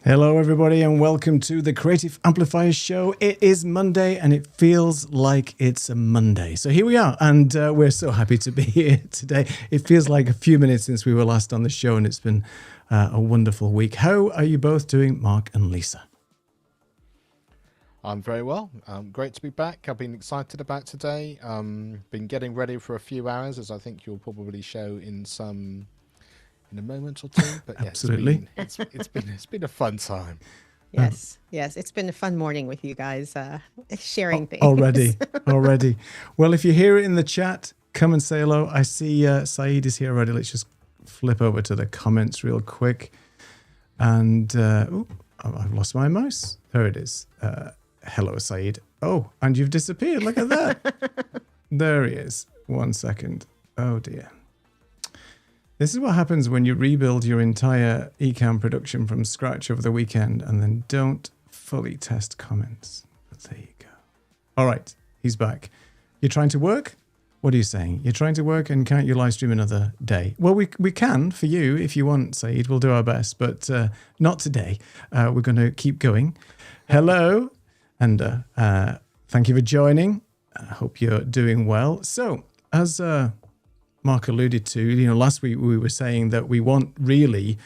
Hello, everybody, and welcome to the Creative Amplifiers Show. It is Monday, and it feels like it's a Monday. So here we are, and we're so happy to be here today. It feels like a few minutes since we were last on the show, and it's been a wonderful week. How are you both doing, Mark and Lisa? I'm very well. Great to be back. I've been excited about today. Been getting ready for a few hours, as I think you'll probably show in a moment or two. But yeah, absolutely, it's been a fun time. Yes, it's been a fun morning with you guys, sharing things. Already. Well, if you hear it in the chat, come and say hello. I see Saeed is here already. Let's just flip over to the comments real quick. And I've lost my mouse. There it is. Hello, Saeed. Oh, and you've disappeared. Look at that. There he is. 1 second. Oh, dear. This is what happens when you rebuild your entire Ecamm production from scratch over the weekend and then don't fully test comments. But there you go. All right, he's back. You're trying to work? What are you saying? You're trying to work and can't you live stream another day? Well, we can for you if you want, Saeed. We'll do our best, but not today. We're going to keep going. Hello, and thank you for joining. I hope you're doing well. So, as Mark alluded to, last week we were saying that we want really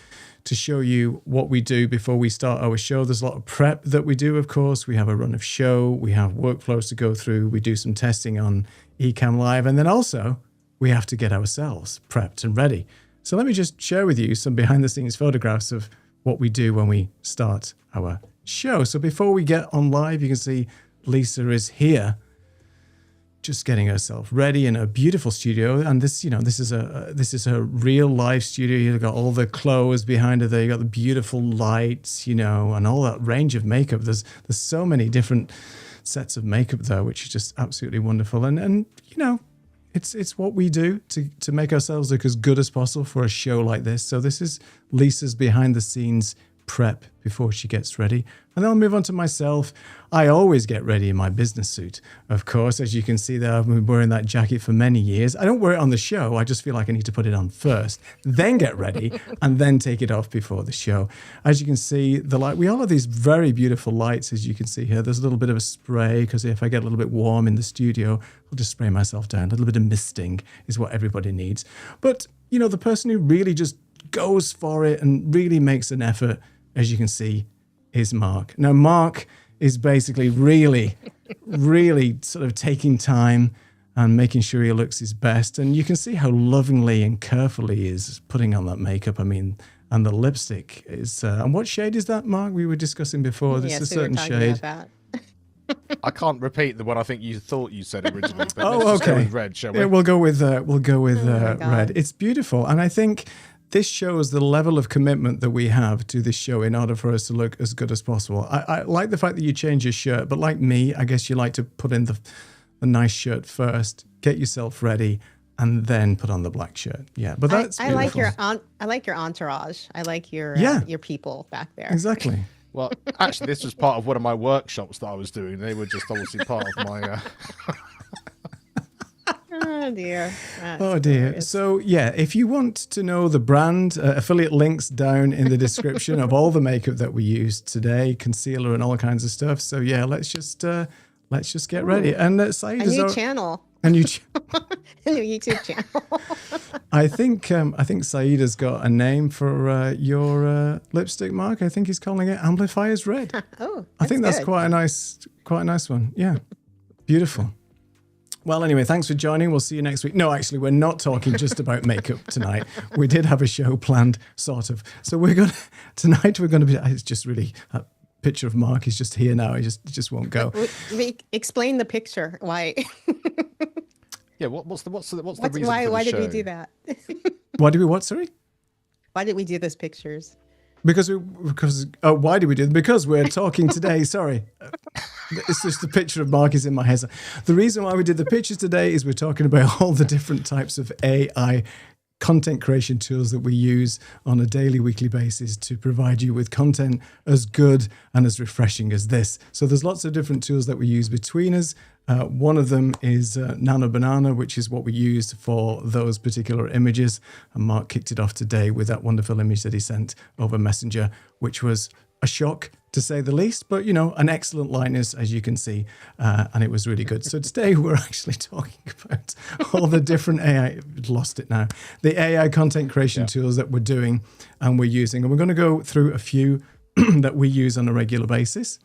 to show you what we do before we start our show. There's a lot of prep that we do, of course. We have a run of show. We have workflows to go through. We do some testing on Ecamm Live. And then also we have to get ourselves prepped and ready. So let me just share with you some behind the scenes photographs of what we do when we start our show. So before we get on live, you can see Lisa is here, just getting herself ready in a beautiful studio. And this is a real live studio. You've got all the clothes behind her there. You got the beautiful lights, and all that range of makeup. There's so many different sets of makeup there, which is just absolutely wonderful. And it's what we do to make ourselves look as good as possible for a show like this. So this is Lisa's behind the scenes prep before she gets ready. And then I'll move on to myself. I always get ready in my business suit, of course. As you can see there, I've been wearing that jacket for many years. I don't wear it on the show. I just feel like I need to put it on first, then get ready, and then take it off before the show. As you can see, the light, we all have these very beautiful lights, as you can see here. There's a little bit of a spray, because if I get a little bit warm in the studio, I'll just spray myself down. A little bit of misting is what everybody needs. But, the person who really just goes for it and really makes an effort, as you can see, is Mark. Now, Mark is basically really sort of taking time and making sure he looks his best. And you can see how lovingly and carefully he is putting on that makeup. I mean, and the lipstick is... and what shade is that, Mark? We were discussing before. This is a certain shade. I can't repeat the one I think you thought you said originally. But let's go with red, shall we? Yeah, we'll go with red. It's beautiful. And I think... this shows the level of commitment that we have to this show in order for us to look as good as possible. I like the fact that you change your shirt, but like me, I guess you like to put in the nice shirt first, get yourself ready, and then put on the black shirt. Yeah, but that's I like your entourage. I like your people back there. Exactly. Well, actually, this was part of one of my workshops that I was doing. They were just obviously part of my... Oh dear. Oh dear. Hilarious. So yeah, if you want to know the brand, affiliate links down in the description of all the makeup that we used today, concealer and all kinds of stuff. So yeah, let's just get ready. And Saeed a new channel. A new A new YouTube channel. I think Saeed has got a name for your lipstick, Mark. I think he's calling it Amplifiers Red. Oh, I think that's good. quite a nice one. Yeah, beautiful. Well, anyway, thanks for joining. We'll see you next week. No, actually, we're not talking just about makeup tonight. We did have a show planned, sort of. So tonight we're going to be. It's just really. Picture of Mark is just here now. He just won't go. Explain the picture. Why? Yeah, what's the reason for the why show? did we do that? Why did we what? Sorry. Why did we do those pictures? Why did we do it? Because we're talking today. Sorry, it's just the picture of Mark is in my head. The reason why we did the pictures today is we're talking about all the different types of AI content creation tools that we use on a daily, weekly basis to provide you with content as good and as refreshing as this. So there's lots of different tools that we use between us. One of them is Nano Banana, which is what we used for those particular images. And Mark kicked it off today with that wonderful image that he sent over Messenger, which was a shock to say the least, but an excellent likeness, as you can see, and it was really good. So today we're actually talking about all the different AI, lost it now, the AI content creation tools that we're doing and we're using. And we're going to go through a few that we use on a regular basis.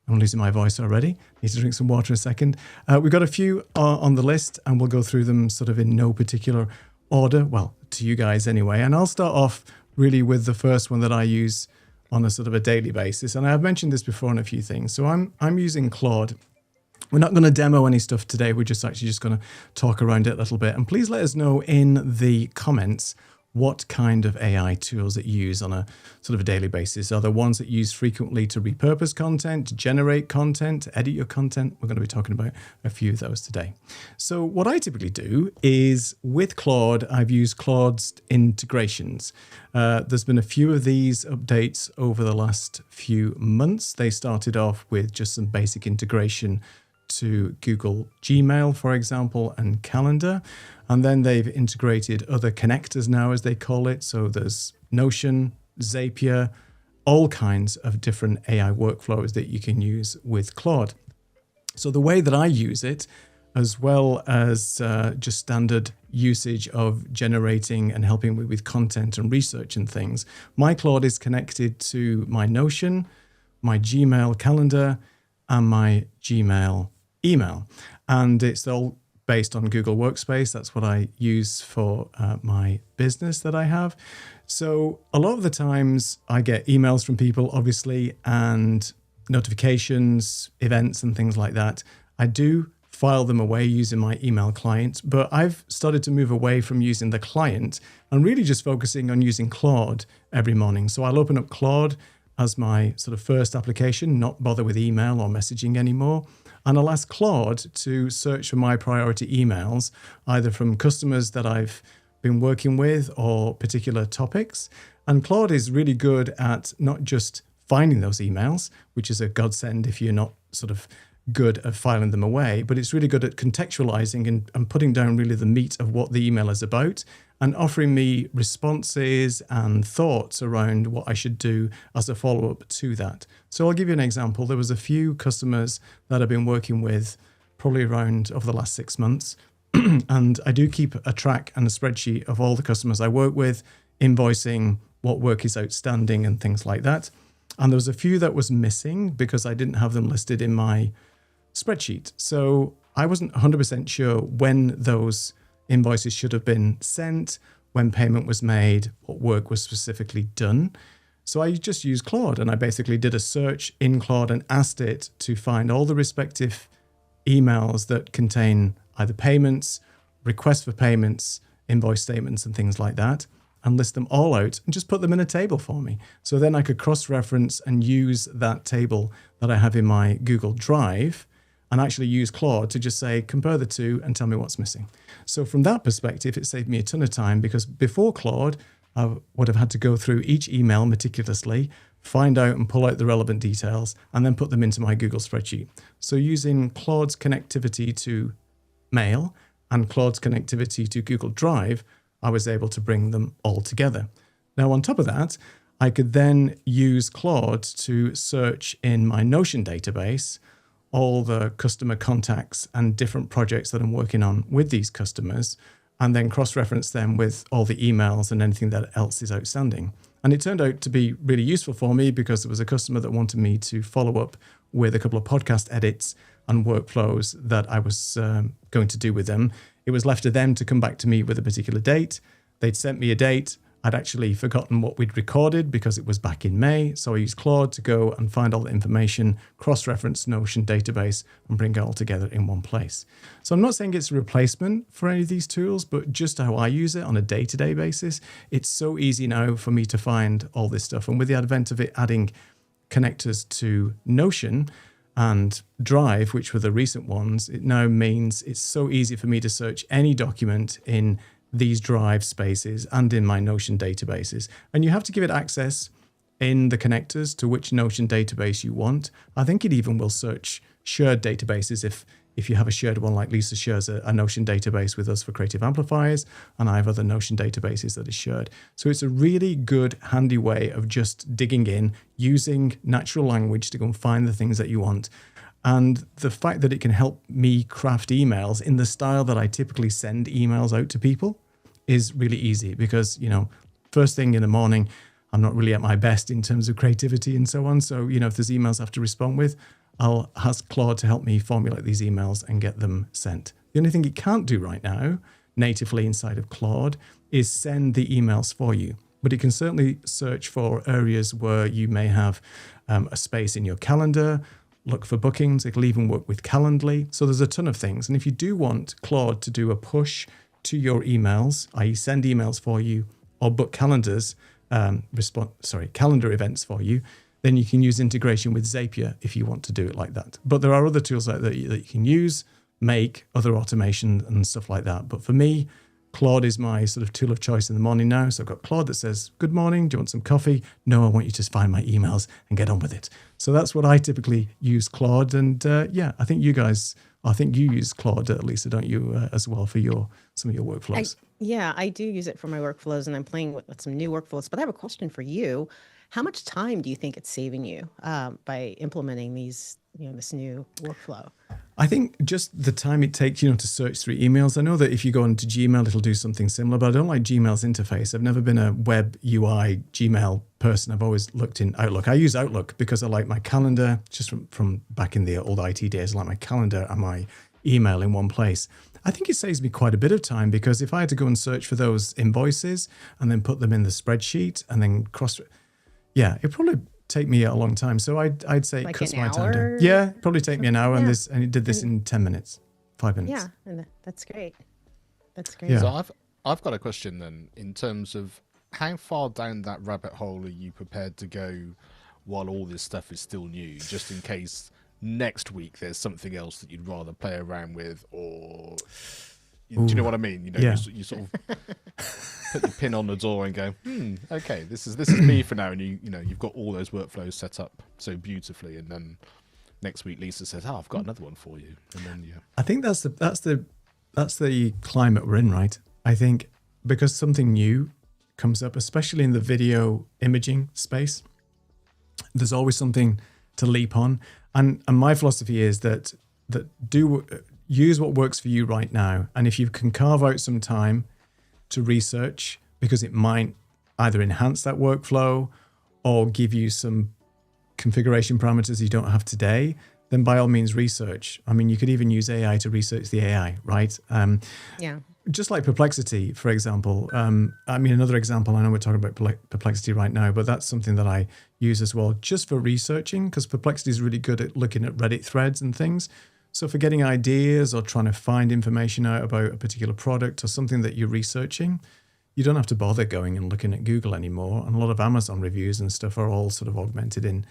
I'm losing my voice already. Need to drink some water in a second. We've got a few on the list and we'll go through them sort of in no particular order. Well, to you guys anyway. And I'll start off really with the first one that I use on a sort of a daily basis. And I've mentioned this before on a few things. So I'm using Claude. We're not going to demo any stuff today. We're just going to talk around it a little bit. And please let us know in the comments what kind of AI tools that you use on a sort of a daily basis. Are there ones that you use frequently to repurpose content, to generate content, to edit your content? We're going to be talking about a few of those today. So what I typically do is with Claude, I've used Claude's integrations. There's been a few of these updates over the last few months. They started off with just some basic integration to Google Gmail, for example, and Calendar. And then they've integrated other connectors now, as they call it. So there's Notion, Zapier, all kinds of different AI workflows that you can use with Claude. So the way that I use it, as well as just standard usage of generating and helping me with content and research and things, my Claude is connected to my Notion, my Gmail calendar, and my Gmail email. And it's all based on Google Workspace. That's what I use for my business that I have. So a lot of the times I get emails from people, obviously, and notifications, events, and things like that. I do file them away using my email client, but I've started to move away from using the client and really just focusing on using Claude every morning. So I'll open up Claude as my sort of first application, not bother with email or messaging anymore. And I'll ask Claude to search for my priority emails, either from customers that I've been working with or particular topics. And Claude is really good at not just finding those emails, which is a godsend if you're not sort of good at filing them away, but it's really good at contextualizing and putting down really the meat of what the email is about and offering me responses and thoughts around what I should do as a follow-up to that. So I'll give you an example. There was a few customers that I've been working with probably around over the last 6 months. And I do keep a track and a spreadsheet of all the customers I work with, invoicing, what work is outstanding and things like that. And there was a few that was missing because I didn't have them listed in my spreadsheet. So I wasn't 100% sure when those invoices should have been sent, when payment was made, what work was specifically done. So I just used Claude and I basically did a search in Claude and asked it to find all the respective emails that contain either payments, requests for payments, invoice statements and things like that, and list them all out and just put them in a table for me. So then I could cross-reference and use that table that I have in my Google Drive and actually use Claude to just say, compare the two and tell me what's missing. So from that perspective, it saved me a ton of time because before Claude, I would have had to go through each email meticulously, find out and pull out the relevant details, and then put them into my Google spreadsheet. So using Claude's connectivity to Mail and Claude's connectivity to Google Drive, I was able to bring them all together. Now, on top of that, I could then use Claude to search in my Notion database all the customer contacts and different projects that I'm working on with these customers, and then cross-reference them with all the emails and anything that else is outstanding. And it turned out to be really useful for me because there was a customer that wanted me to follow up with a couple of podcast edits and workflows that I was going to do with them. It was left to them to come back to me with a particular date. They'd sent me a date. I'd actually forgotten what we'd recorded because it was back in May. So I used Claude to go and find all the information, cross-reference Notion database, and bring it all together in one place. So I'm not saying it's a replacement for any of these tools, but just how I use it on a day-to-day basis. It's so easy now for me to find all this stuff. And with the advent of it adding connectors to Notion and Drive, which were the recent ones, it now means it's so easy for me to search any document in these Drive spaces and in my Notion databases. And you have to give it access in the connectors to which Notion database you want. I think it even will search shared databases if you have a shared one, like Lisa shares a Notion database with us for Creative Amplifiers, and I have other Notion databases that are shared. So it's a really good, handy way of just digging in, using natural language to go and find the things that you want. And the fact that it can help me craft emails in the style that I typically send emails out to people is really easy because, first thing in the morning, I'm not really at my best in terms of creativity and so on. So, if there's emails I have to respond with, I'll ask Claude to help me formulate these emails and get them sent. The only thing it can't do right now, natively inside of Claude, is send the emails for you. But it can certainly search for areas where you may have a space in your calendar, look for bookings. It'll even work with Calendly. So there's a ton of things. And if you do want Claude to do a push to your emails, i.e. send emails for you or book calendar events for you, then you can use integration with Zapier if you want to do it like that. But there are other tools like that you can use, make other automation and stuff like that. But for me, Claude is my sort of tool of choice in the morning now. So I've got Claude that says, good morning, do you want some coffee? No, I want you to find my emails and get on with it. So that's what I typically use Claude. And I think you use Claude, Lisa, don't you, as well for some of your workflows? I do use it for my workflows, and I'm playing with some new workflows. But I have a question for you. How much time do you think it's saving you by implementing these, this new workflow? I think just the time it takes, to search through emails. I know that if you go into Gmail, it'll do something similar, but I don't like Gmail's interface. I've never been a web UI Gmail person. I've always looked in Outlook. I use Outlook because I like my calendar, just from back in the old IT days, I like my calendar and my email in one place. I think it saves me quite a bit of time because if I had to go and search for those invoices and then put them in the spreadsheet and then it'd probably take me a long time. So I'd say it cuts my time down. Yeah, probably take me an hour, and it did this in 10 minutes, 5 minutes. Yeah, and that's great. That's great. Yeah. So I've got a question then in terms of how far down that rabbit hole are you prepared to go while all this stuff is still new, just in case next week there's something else that you'd rather play around with, or do you know what I mean? You sort of put the pin on the door and go, okay, this is me for now, and you've got all those workflows set up so beautifully, and then next week Lisa says, I've got another one for you, and then I think that's the climate we're in, right? I think because something new comes up, especially in the video imaging space, there's always something to leap on, and my philosophy is that use what works for you right now, and if you can carve out some time to research, because it might either enhance that workflow or give you some configuration parameters you don't have today, then by all means research. I mean, you could even use AI to research the AI, right? Just like Perplexity, for example. Another example, I know we're talking about Perplexity right now, but that's something that I use as well, just for researching, because Perplexity is really good at looking at Reddit threads and things. So for getting ideas or trying to find information out about a particular product or something that you're researching, you don't have to bother going and looking at Google anymore. And a lot of Amazon reviews and stuff are all sort of augmented in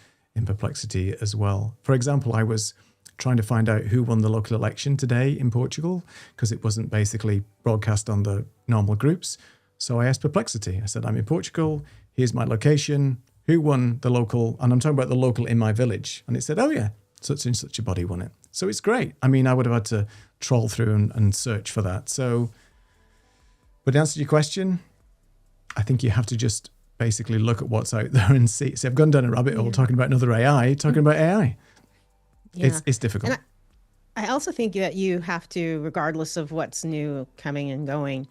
Perplexity as well. For example, I was trying to find out who won the local election today in Portugal because it wasn't basically broadcast on the normal groups. So I asked Perplexity. I said, I'm in Portugal. Here's my location. Who won the local? And I'm talking about the local in my village. And it said, oh yeah, such and such a body won it. So it's great. I mean, I would have had to troll through and search for that. So, but to answer your question, I think you have to just basically look at what's out there and see. See, I've gone down a rabbit hole talking about another AI, talking about AI. Yeah. It's difficult. And I also think that you have to, regardless of what's new coming and going,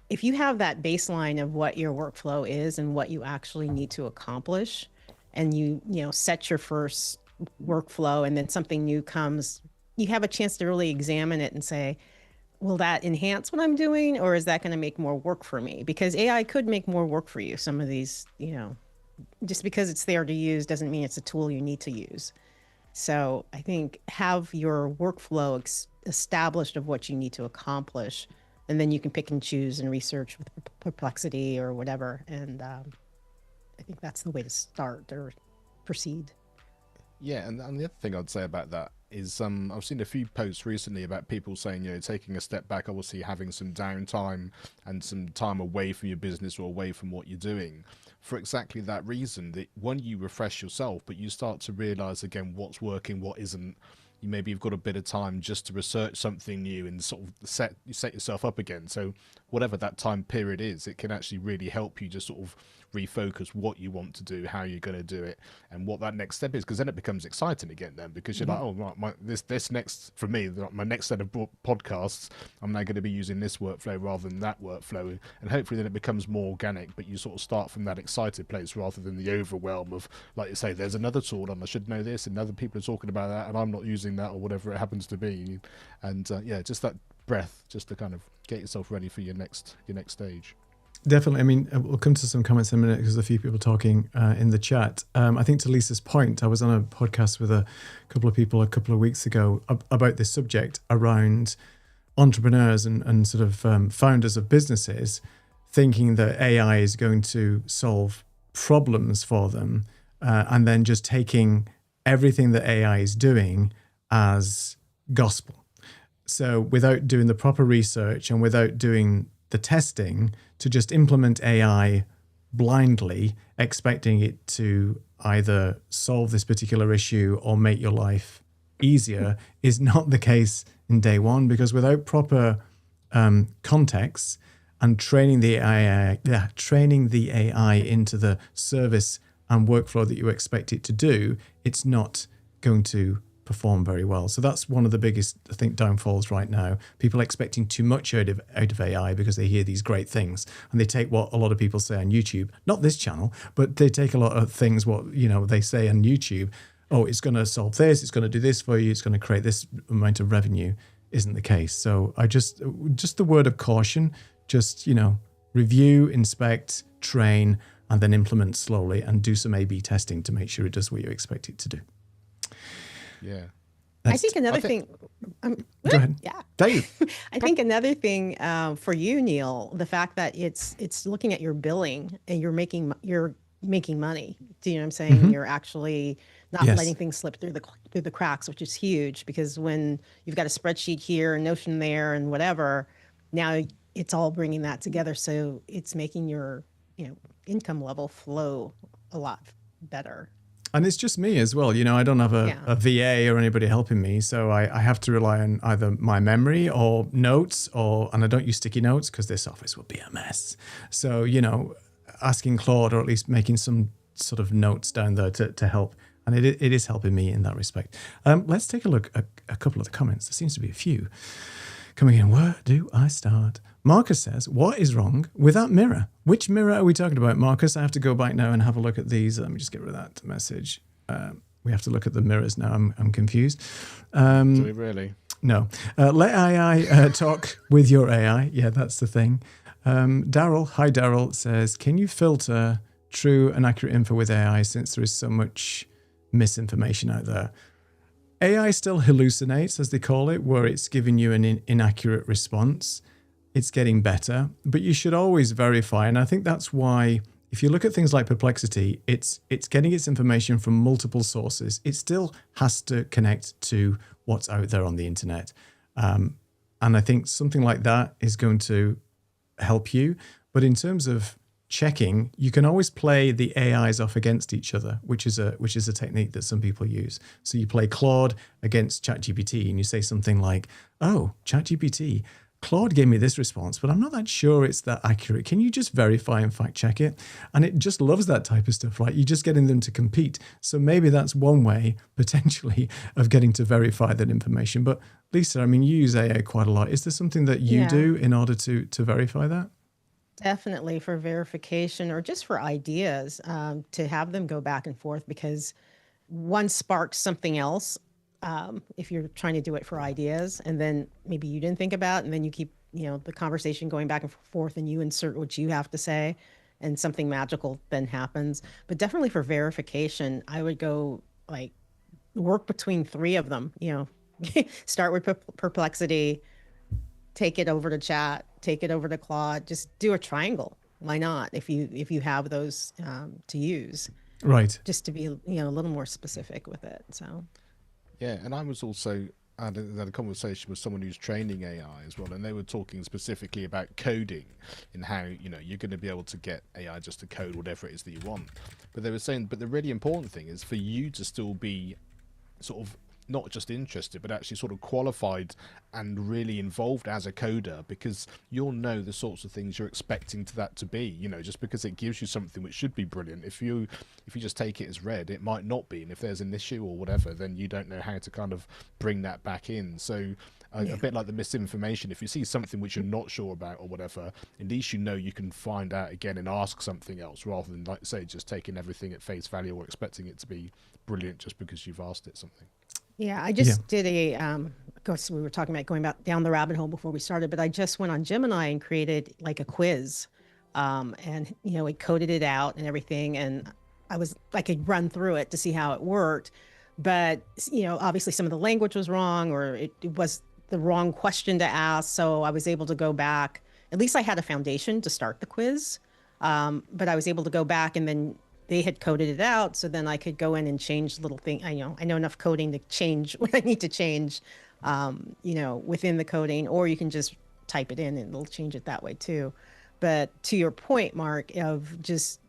if you have that baseline of what your workflow is and what you actually need to accomplish, and you set your first workflow and then something new comes, you have a chance to really examine it and say, will that enhance what I'm doing, or is that going to make more work for me? Because AI could make more work for you. Some of these, just because it's there to use doesn't mean it's a tool you need to use. So I think have your workflow established of what you need to accomplish, and then you can pick and choose and research with Perplexity or whatever. And I think that's the way to start or proceed. Yeah, and the other thing I'd say about that is I've seen a few posts recently about people saying, taking a step back, obviously having some downtime and some time away from your business or away from what you're doing, for exactly that reason, that when you refresh yourself, but you start to realize again what's working, what isn't. Maybe you've got a bit of time just to research something new and sort of set yourself up again. So whatever that time period is, it can actually really help you just sort of refocus what you want to do, how you're going to do it, and what that next step is. Because then it becomes exciting again. Then because you're like, oh, this next for me, my next set of podcasts, I'm now going to be using this workflow rather than that workflow, and hopefully then it becomes more organic. But you sort of start from that excited place rather than the overwhelm of, like you say, there's another tool and I should know this, and other people are talking about that, and I'm not using that or whatever it happens to be. And just that breath, just to kind of get yourself ready for your next stage. Definitely. I mean, we'll come to some comments in a minute because there's a few people talking in the chat. I think to Lisa's point, I was on a podcast with a couple of people a couple of weeks ago about this subject around entrepreneurs and sort of founders of businesses thinking that AI is going to solve problems for them, and then just taking everything that AI is doing as gospel. So without doing the proper research and without doing the testing, to just implement AI blindly, expecting it to either solve this particular issue or make your life easier, is not the case in day one, because without proper context and training the AI into the service and workflow that you expect it to do, it's not going to perform very well. So that's one of the biggest, I think, downfalls right now. People expecting too much out of AI because they hear these great things, and they take what a lot of people say on YouTube, not this channel, but they take a lot of things what they say on YouTube. Oh, it's going to solve this, it's going to do this for you, it's going to create this amount of revenue. Isn't the case. So I just the word of caution, just review, inspect, train, and then implement slowly, and do some A/B testing to make sure it does what you expect it to do. Yeah. I think another thing. Go ahead. Yeah. Dave. I think another thing for you, Neil, the fact that it's looking at your billing and you're making money. Do you know what I'm saying? Mm-hmm. You're actually not letting things slip through the cracks, which is huge, because when you've got a spreadsheet here, a Notion there, and whatever, now it's all bringing that together. So it's making your income level flow a lot better. And it's just me as well. I don't have a VA or anybody helping me. So I have to rely on either my memory or notes, and I don't use sticky notes because this office would be a mess. So, asking Claude, or at least making some sort of notes down there to help. And it is helping me in that respect. Let's take a look at a couple of the comments. There seems to be a few coming in. Where do I start? Marcus says, what is wrong with that mirror? Which mirror are we talking about, Marcus? I have to go back now and have a look at these. Let me just get rid of that message. We have to look at the mirrors now. I'm confused. Do we really? No. Let AI talk with your AI. Yeah, that's the thing. Daryl, hi Daryl, says, can you filter true and accurate info with AI since there is so much misinformation out there? AI still hallucinates, as they call it, where it's giving you an inaccurate response. It's getting better, but you should always verify. And I think that's why, if you look at things like Perplexity, it's getting its information from multiple sources. It still has to connect to what's out there on the internet. And I think something like that is going to help you. But in terms of checking, you can always play the AIs off against each other, which is a technique that some people use. So you play Claude against ChatGPT and you say something like, oh, ChatGPT, Claude gave me this response, but I'm not that sure it's that accurate. Can you just verify and fact check it? And it just loves that type of stuff, right? You're just getting them to compete. So maybe that's one way potentially of getting to verify that information. But Lisa, I mean, you use AI quite a lot. Is there something that you do in order to verify that? Definitely for verification or just for ideas, to have them go back and forth, because one sparks something else. If you're trying to do it for ideas, and then maybe you didn't think about, and then you keep, the conversation going back and forth, and you insert what you have to say, and something magical then happens. But definitely for verification, I would go like work between three of them, start with Perplexity, take it over to chat, take it over to Claude, just do a triangle. Why not? If you have those to use, right? Just to be a little more specific with it. So yeah, and I was also had a conversation with someone who's training AI as well, and they were talking specifically about coding and how you're going to be able to get AI just to code whatever it is that you want. But they were saying, but the really important thing is for you to still be sort of not just interested, but actually sort of qualified and really involved as a coder, because you'll know the sorts of things you're expecting that to be. Just because it gives you something which should be brilliant, if you just take it as read, it might not be, and if there's an issue or whatever, then you don't know how to kind of bring that back in. So a bit like the misinformation, if you see something which you're not sure about or whatever, at least you can find out again and ask something else, rather than, like say, just taking everything at face value or expecting it to be brilliant just because you've asked it something. Yeah, I just did of course, we were talking about going down the rabbit hole before we started, but I just went on Gemini and created like a quiz, and it coded it out and everything, and I could run through it to see how it worked, but obviously some of the language was wrong, or it was the wrong question to ask, so I was able to go back. At least I had a foundation to start the quiz, but I was able to go back, and then they had coded it out, so then I could go in and change little things. I know enough coding to change what I need to change, within the coding, or you can just type it in and it'll change it that way too. But to your point, Mark, of just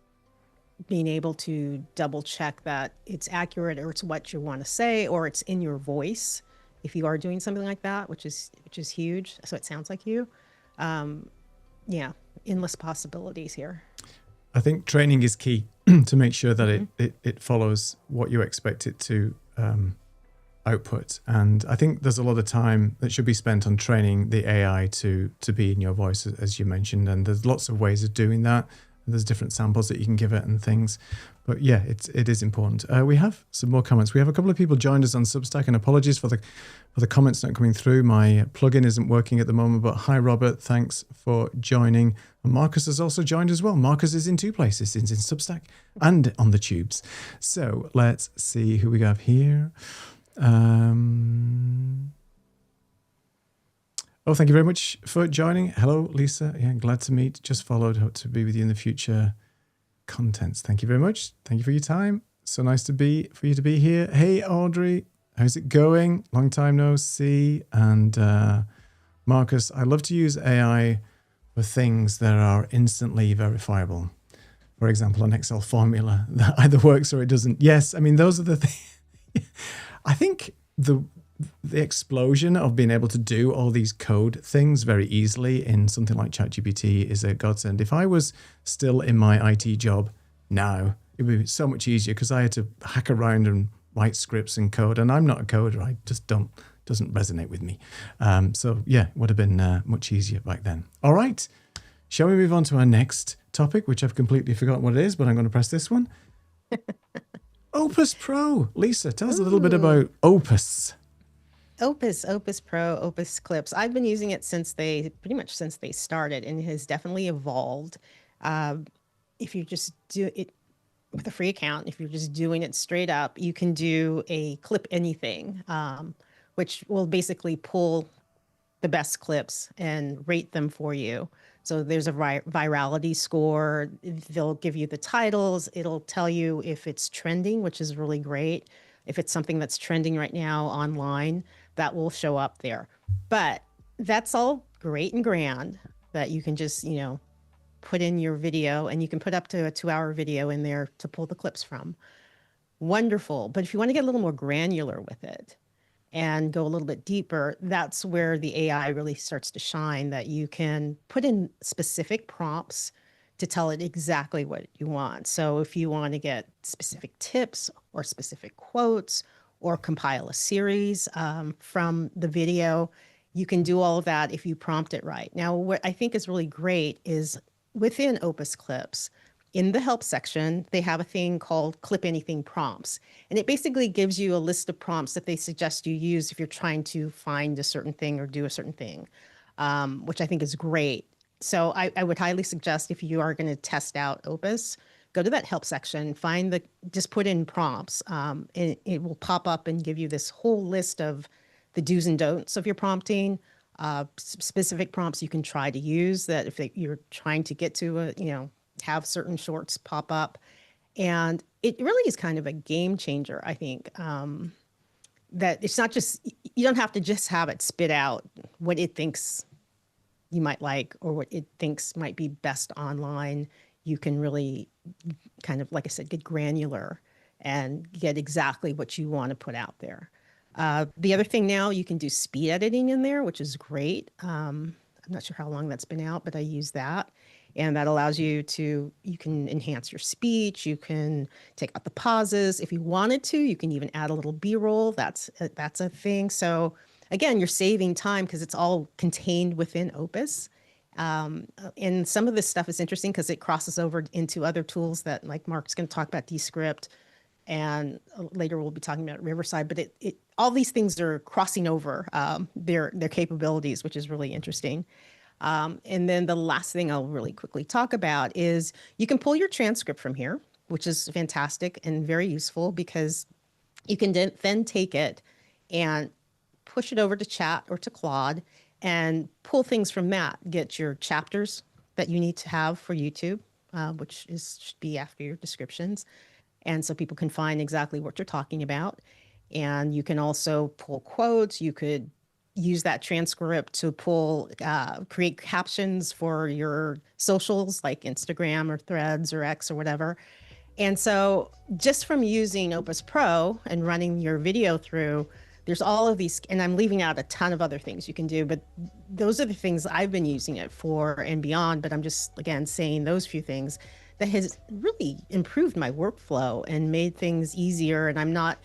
being able to double check that it's accurate, or it's what you want to say, or it's in your voice, if you are doing something like that, which is huge. So it sounds like you, endless possibilities here. I think training is key to make sure that it follows what you expect it to output. And I think there's a lot of time that should be spent on training the AI to be in your voice, as you mentioned. And there's lots of ways of doing that. There's different samples that you can give it and things. But yeah, it is important. We have some more comments. We have a couple of people joined us on Substack, and apologies for the comments not coming through. My plugin isn't working at the moment, but hi, Robert. Thanks for joining. And Marcus has also joined as well. Marcus is in two places. He's in Substack and on the tubes. So let's see who we have here. Thank you very much for joining. Hello, Lisa. Yeah, glad to meet. Just followed. Hope to be with you in the future. Contents. Thank you very much. Thank you for your time. So nice for you to be here. Hey, Audrey. How's it going? Long time no see. And Marcus, I love to use AI for things that are instantly verifiable. For example, an Excel formula that either works or it doesn't. Yes, I mean, those are the things. I think the explosion of being able to do all these code things very easily in something like ChatGPT is a godsend. If I was still in my IT job now, it would be so much easier, because I had to hack around and write scripts and code, and I'm not a coder. I just doesn't resonate with me. So yeah, it would have been much easier back then. All right, shall we move on to our next topic, which I've completely forgotten what it is, but I'm going to press this one. Opus Pro. Lisa, tell us a little bit about Opus. Opus Pro, Opus Clips. I've been using it pretty much since they started, and it has definitely evolved. If you just do it with a free account, if you're just doing it straight up, you can do a clip anything, which will basically pull the best clips and rate them for you. So there's a virality score. They'll give you the titles. It'll tell you if it's trending, which is really great. If it's something that's trending right now online, that will show up there. But that's all great and grand that you can just, put in your video, and you can put up to a 2-hour video in there to pull the clips from. Wonderful. But if you want to get a little more granular with it, and go a little bit deeper, that's where the AI really starts to shine, that you can put in specific prompts to tell it exactly what you want. So if you want to get specific tips or specific quotes or compile a series from the video, you can do all of that if you prompt it right. Now, what I think is really great is within Opus Clips, in the help section, they have a thing called Clip Anything Prompts. And it basically gives you a list of prompts that they suggest you use if you're trying to find a certain thing or do a certain thing, which I think is great. So I would highly suggest, if you are going to test out Opus, go to that help section, just put in prompts, and it will pop up and give you this whole list of the do's and don'ts of your prompting, specific prompts you can try to use that if you're trying to get to have certain shorts pop up. And it really is kind of a game changer, I think, that it's not just, you don't have to just have it spit out what it thinks you might like or what it thinks might be best online. You can really kind of, like I said, get granular and get exactly what you want to put out there. The other thing now, you can do speed editing in there, which is great. I'm not sure how long that's been out, but I use that. And that allows you can enhance your speech. You can take out the pauses. If you wanted to, you can even add a little B-roll. That's a thing. So again, you're saving time because it's all contained within Opus. And some of this stuff is interesting because it crosses over into other tools that, like Mark's going to talk about, Descript, and later we'll be talking about Riverside. But all these things are crossing over their capabilities, which is really interesting. And then the last thing I'll really quickly talk about is you can pull your transcript from here, which is fantastic and very useful because you can then take it and push it over to Chat or to Claude and pull things from that. Get your chapters that you need to have for YouTube, which should be after your descriptions. And so people can find exactly what you're talking about. And you can also pull quotes. You could use that transcript to create captions for your socials like Instagram or Threads or X or whatever. And so just from using Opus Pro and running your video through, there's all of these, and I'm leaving out a ton of other things you can do, but those are the things I've been using it for and beyond. But I'm just, again, saying those few things that has really improved my workflow and made things easier. And I'm not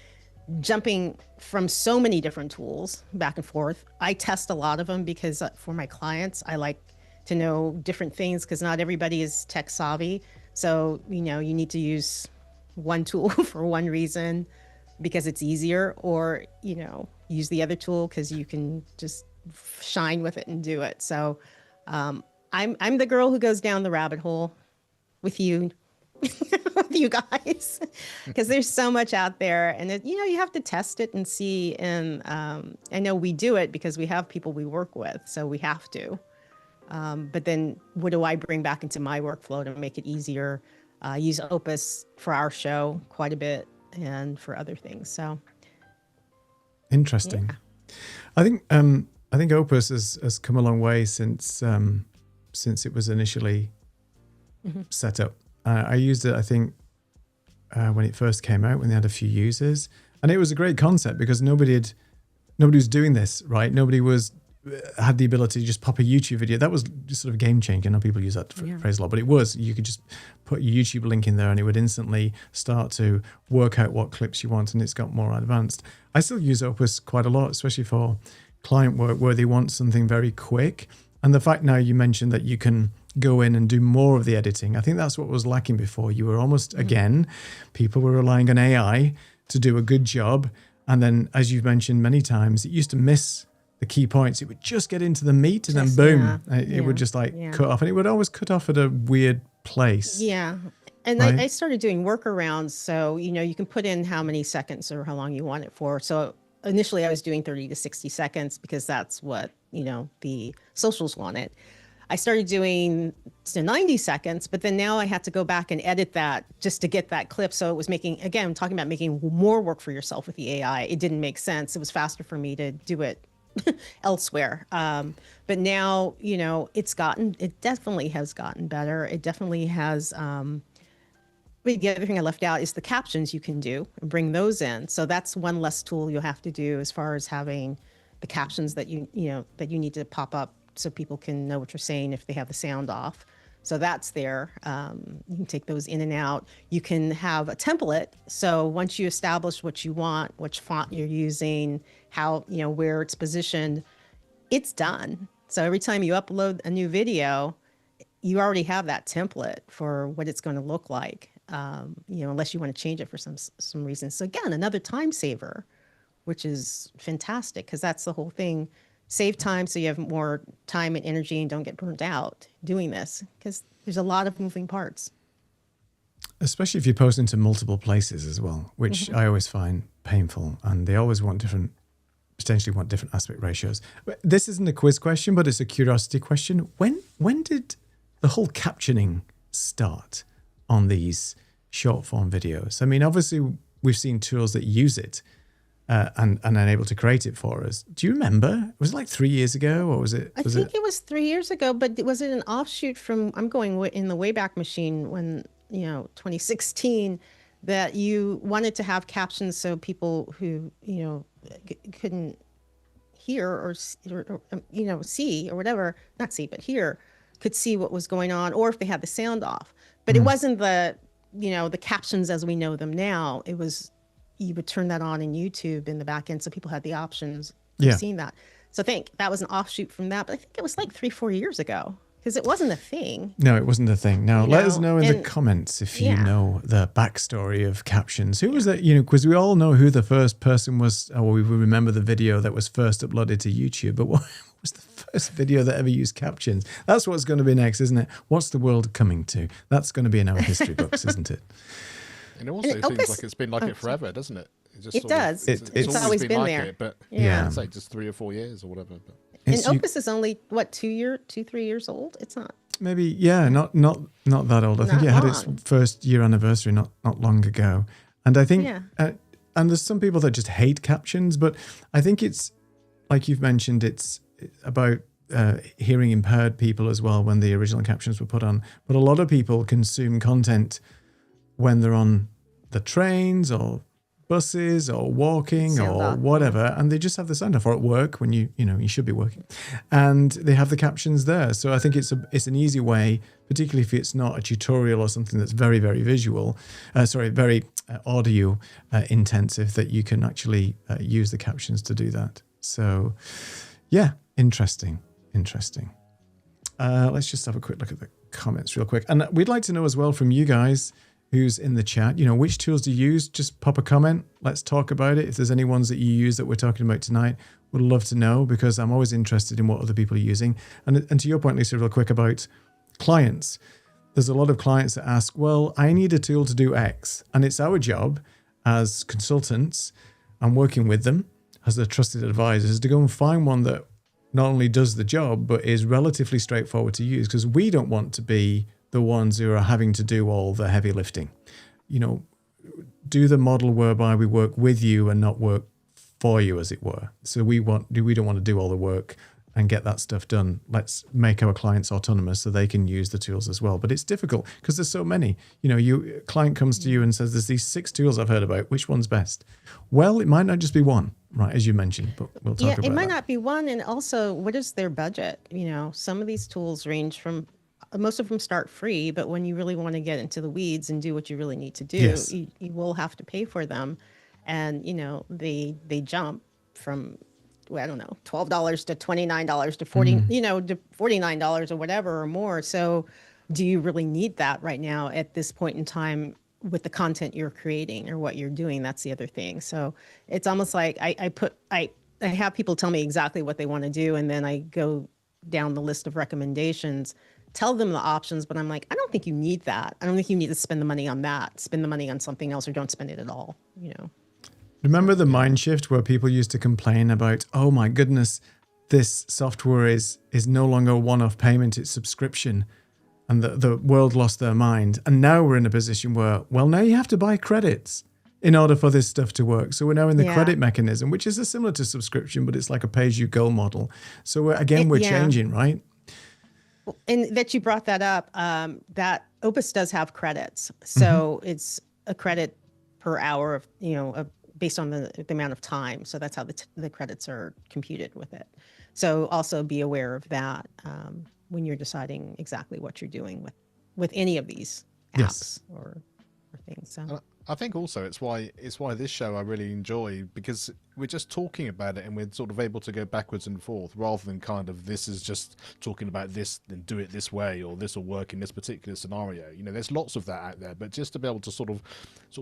jumping from so many different tools back and forth. I test a lot of them because for my clients, I like to know different things because not everybody is tech savvy. So, you need to use one tool for one reason because it's easier, or, use the other tool because you can just shine with it and do it. So I'm the girl who goes down the rabbit hole with you. With you guys, because there's so much out there, and you have to test it and see. And I know we do it because we have people we work with, so we have to. But then, what do I bring back into my workflow to make it easier? Use Opus for our show quite a bit, and for other things. So interesting. Yeah. I think Opus has come a long way since it was initially set up. I used it, I think, when it first came out, when they had a few users, and it was a great concept because nobody was doing this, right? Nobody had the ability to just pop a YouTube video. That was just sort of game changing. I know people use that phrase a lot, but you could just put your YouTube link in there and it would instantly start to work out what clips you want, and it's got more advanced. I still use Opus quite a lot, especially for client work where they want something very quick. And the fact now you mentioned that you can go in and do more of the editing, I think that's what was lacking before. You were almost, again, people were relying on AI to do a good job. And then, as you've mentioned many times, it used to miss the key points. It would just get into the meat and then boom, it would just cut off. And it would always cut off at a weird place. Yeah. And right? I started doing workarounds. So, you can put in how many seconds or how long you want it for. So initially I was doing 30 to 60 seconds because that's what, the socials wanted. I started doing 90 seconds, but then now I had to go back and edit that just to get that clip. So it was making, again, I'm talking about making more work for yourself with the AI. It didn't make sense. It was faster for me to do it elsewhere. But now, it definitely has gotten better. It definitely has the other thing I left out is the captions you can do and bring those in. So that's one less tool you'll have to do as far as having the captions that you need to pop up so people can know what you're saying if they have the sound off. So that's there. You can take those in and out. You can have a template. So once you establish what you want, which font you're using, how, where it's positioned, it's done. So every time you upload a new video, you already have that template for what it's going to look like, unless you want to change it for some reason. So again, another time saver, which is fantastic because that's the whole thing. Save time so you have more time and energy and don't get burnt out doing this because there's a lot of moving parts. Especially if you post into multiple places as well, which I always find painful, and they always potentially want different aspect ratios. This isn't a quiz question, but it's a curiosity question. When did the whole captioning start on these short form videos? I mean, obviously we've seen tools that use it and are able to create it for us. Do you remember? Was it like 3 years ago, or was it? I think it was 3 years ago, but was it an offshoot from? I'm going in the Wayback Machine when 2016, that you wanted to have captions so people who couldn't hear or see or whatever, not see but hear, could see what was going on, or if they had the sound off. But it wasn't the captions as we know them now. It was, you would turn that on in YouTube in the back end, so people had the options of seeing that. So I think that was an offshoot from that, but I think it was like 3-4 years ago because it wasn't a thing. No, it wasn't a thing. Now, let us know in the comments if you know the backstory of captions. Who was that? Because we all know who the first person was, or we remember the video that was first uploaded to YouTube, but what was the first video that ever used captions? That's what's going to be next, isn't it? What's the world coming to? That's going to be in our history books, isn't it? It also seems like it's been like it forever, doesn't it? It does. It's always been like there. It, but it's like just 3 or 4 years or whatever. But. And Opus is only 2-3 years old. It's not. Maybe, not that old. I think it had its first year anniversary not long ago. And I think, and there's some people that just hate captions, but I think it's, like you've mentioned, it's about hearing impaired people as well when the original captions were put on. But a lot of people consume content when they're on the trains or buses or walking or whatever, and they just have the sound off, or at work when you should be working, and they have the captions there. So I think it's an easy way, particularly if it's not a tutorial or something that's very, very visual, very audio intensive, that you can actually use the captions to do that. So yeah, interesting. Let's just have a quick look at the comments real quick, and we'd like to know as well from you guys who's in the chat, which tools do you use? Just pop a comment. Let's talk about it. If there's any ones that you use that we're talking about tonight, would love to know, because I'm always interested in what other people are using. And to your point, Lisa, real quick about clients. There's a lot of clients that ask, well, I need a tool to do X. And it's our job as consultants and working with them as their trusted advisors to go and find one that not only does the job, but is relatively straightforward to use, because we don't want to be the ones who are having to do all the heavy lifting. Do the model whereby we work with you and not work for you, as it were. So we don't want to do all the work and get that stuff done. Let's make our clients autonomous so they can use the tools as well. But it's difficult because there's so many. A client comes to you and says, there's these 6 tools I've heard about. Which one's best? Well, it might not just be one, right, as you mentioned, but we'll talk about that. It might not be one. And also, what is their budget? Some of these tools range from, most of them start free, but when you really want to get into the weeds and do what you really need to do, you will have to pay for them. And, they jump from, I don't know, $12 to $29 to $40, to $49 or whatever or more. So do you really need that right now at this point in time with the content you're creating or what you're doing? That's the other thing. So it's almost like I have people tell me exactly what they want to do, and then I go down the list of recommendations, tell them the options, but I'm like, I don't think you need that. I don't think you need to spend the money on that. Spend the money on something else, or don't spend it at all, Remember the mind shift where people used to complain about, oh my goodness, this software is no longer a one-off payment, it's subscription. And the world lost their mind. And now we're in a position where, well, now you have to buy credits in order for this stuff to work. So we're now in the credit mechanism, which is similar to subscription, but it's like a pay-as-you-go model. So we're changing, right? And that you brought that up, that Opus does have credits. So it's a credit per hour of, based on the amount of time. So that's how the credits are computed with it. So also be aware of that when you're deciding exactly what you're doing with any of these apps or things. So. I think also it's why this show I really enjoy, because we're just talking about it and we're sort of able to go backwards and forth rather than kind of this is just talking about this and do it this way or this will work in this particular scenario. There's lots of that out there, but just to be able to sort of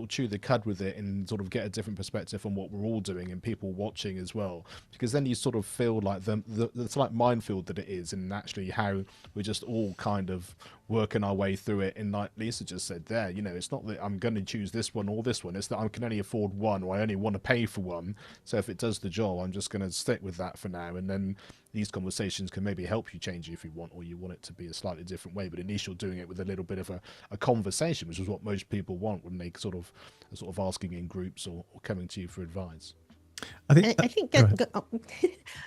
chew the cud with it and sort of get a different perspective on what we're all doing and people watching as well, because then you sort of feel like the slight minefield that it is, and actually how we're just all kind of working our way through it. And like Lisa just said there, it's not that I'm going to choose this one or this one, it's that I can only afford one, or I only want to pay for one. So if it does the job, I'm just going to stick with that for now. And then these conversations can maybe help you change it if you want, or you want it to be a slightly different way. But at least you're doing it with a little bit of a conversation, which is what most people want when they sort of asking in groups or coming to you for advice. I think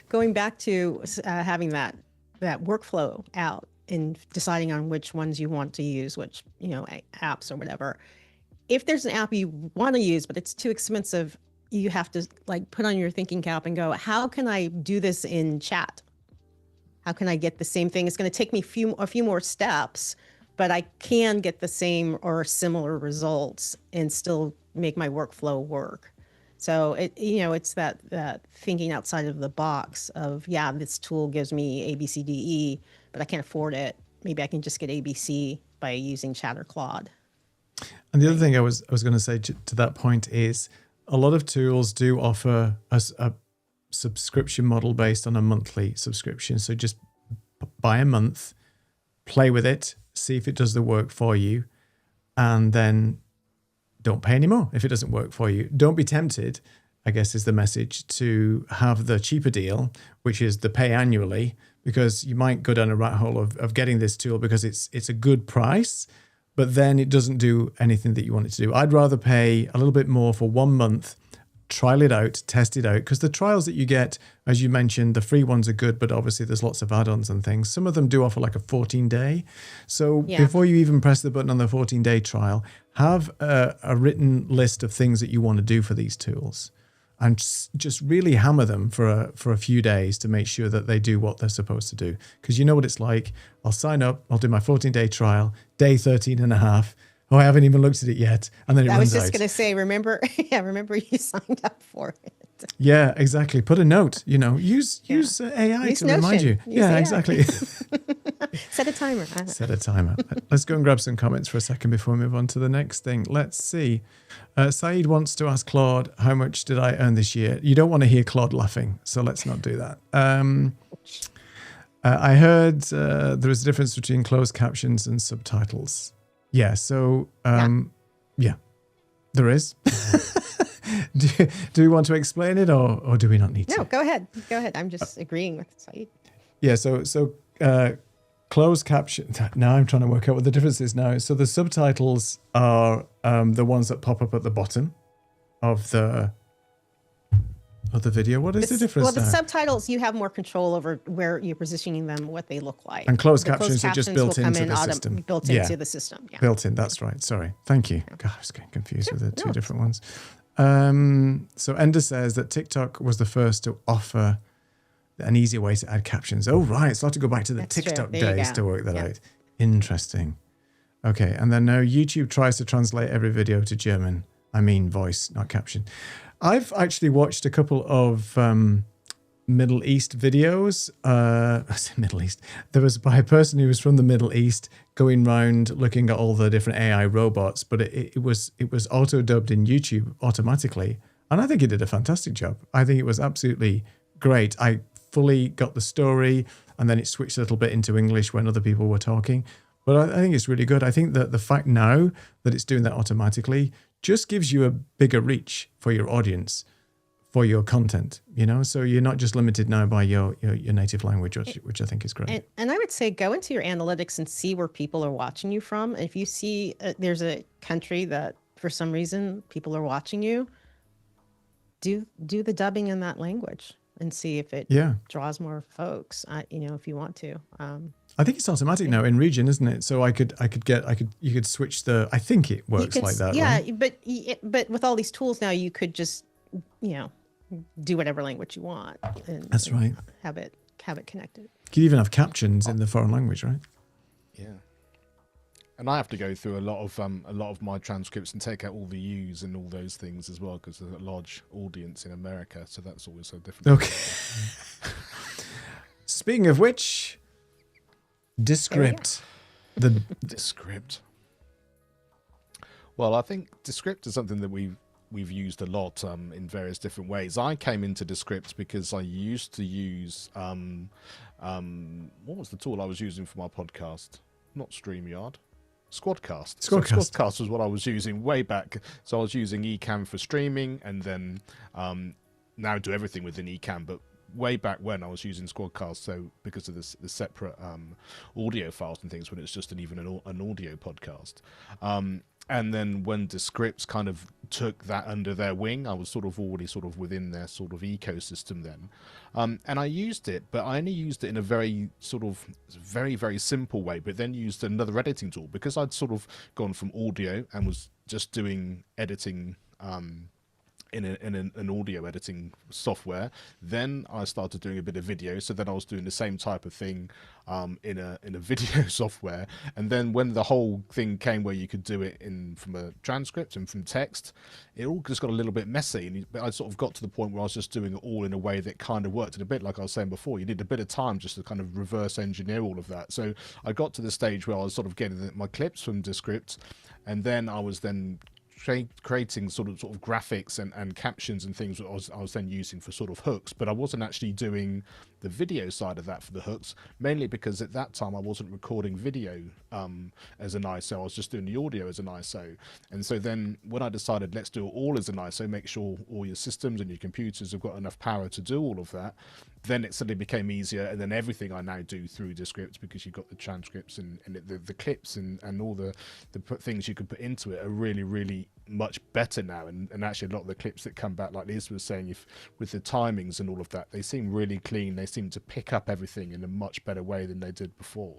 going back to having that workflow out and deciding on which ones you want to use, which, apps or whatever. If there's an app you want to use, but it's too expensive, you have to put on your thinking cap and go, how can I do this in chat? How can I get the same thing? It's going to take me a few more steps, but I can get the same or similar results and still make my workflow work. So it's that thinking outside of the box of, this tool gives me A, B, C, D, E, but I can't afford it. Maybe I can just get ABC by using Chat or Claude. And the other thing I was going to say to that point is a lot of tools do offer a subscription model based on a monthly subscription. So just buy a month, play with it, see if it does the work for you, and then don't pay anymore if it doesn't work for you. Don't be tempted, I guess is the message, to have the cheaper deal, which is the pay annually, because you might go down a rat hole of getting this tool because it's a good price, but then it doesn't do anything that you want it to do. I'd rather pay a little bit more for 1 month, trial it out, test it out, because the trials that you get, as you mentioned, the free ones are good, but obviously there's lots of add-ons and things. Some of them do offer like a 14-day. So before you even press the button on the 14-day trial, have a written list of things that you want to do for these tools, and just really hammer them for a few days to make sure that they do what they're supposed to do. Because you know what it's like. I'll sign up, I'll do my 14-day trial, day 13 and a half. Oh, I haven't even looked at it yet. And then it runs out. I was just going to say, remember you signed up for it. Yeah, exactly. Put a note, use AI use to Notion. remind you. Use AI. AI. Exactly. Set a timer. Set a timer. Let's go and grab some comments for a second before we move on to the next thing. Let's see. Saeed wants to ask Claude, how much did I earn this year? You don't want to hear Claude laughing, so let's not do that. I heard there is a difference between closed captions and subtitles. Yeah, so, there is. Do we want to explain it or do we not need to? No, go ahead. I'm just agreeing with Saeed. Yeah, so closed caption. Now I'm trying to work out what the difference is now. So the subtitles are the ones that pop up at the bottom of the video. What is the difference? Well, the subtitles, you have more control over where you're positioning them, what they look like. And closed captions are just built into the system. Built into the system. Yeah. Built in. That's right. Sorry. Thank you. God, I was getting confused with the two different ones. So Ender says that TikTok was the first to offer an easier way to add captions. Oh, right. So I have to go back to the TikTok days to work that out. Interesting. Okay. And then now YouTube tries to translate every video to German. I mean voice, not caption. I've actually watched a couple of Middle East videos. I said Middle East. There was by a person who was from the Middle East going around looking at all the different AI robots, but it was auto-dubbed in YouTube automatically. And I think he did a fantastic job. I think it was absolutely great. I fully got the story, and then it switched a little bit into English when other people were talking. But I think it's really good. I think that the fact now that it's doing that automatically just gives you a bigger reach for your audience, for your content, so you're not just limited now by your native language, which I think is great. And I would say go into your analytics and see where people are watching you from. If you see there's a country that for some reason people are watching you, do the dubbing in that language and see if it draws more folks, if you want to. I think it's automatic now in region, isn't it? So you could switch I think it works like that. Yeah, right? but with all these tools now, you could just, do whatever language you want. That's right. Have it connected. You could even have captions in the foreign language, right? Yeah. And I have to go through a lot of my transcripts and take out all the U's and all those things as well, because there's a large audience in America, so that's always so difficult. Okay. Speaking of which, Descript. Descript. Well, I think Descript is something that we've used a lot in various different ways. I came into Descript because I used to use what was the tool I was using for my podcast? Not StreamYard. Squadcast. Squadcast was what I was using way back. So I was using Ecamm for streaming, and then now do everything within Ecamm. But way back when I was using Squadcast, so because of the separate audio files and things, when it's just an audio podcast. And then when Descript kind of took that under their wing, I was sort of already sort of within their sort of ecosystem then. And I used it, but I only used it in a very sort of very, very simple way, but then used another editing tool because I'd sort of gone from audio and was just doing editing in an audio editing software. Then I started doing a bit of video, so then I was doing the same type of thing in a video software. And then when the whole thing came where you could do it from a transcript and from text, it all just got a little bit messy, and I sort of got to the point where I was just doing it all in a way that kind of worked. And a bit like I was saying before, you need a bit of time just to kind of reverse engineer all of that. So I got to the stage where I was sort of getting my clips from Descript, and then I was then creating sort of graphics and captions and things that I was then using for sort of hooks, but I wasn't actually doing the video side of that for the hooks, mainly because at that time I wasn't recording video as an ISO. I was just doing the audio as an ISO. And so then when I decided let's do it all as an ISO, make sure all your systems and your computers have got enough power to do all of that, then it suddenly became easier. And then everything I now do through Descript, because you've got the transcripts and the clips and all the things you can put into it are really, really much better now. And actually a lot of the clips that come back, like Liz was saying, if with the timings and all of that, they seem really clean. They seem to pick up everything in a much better way than they did before.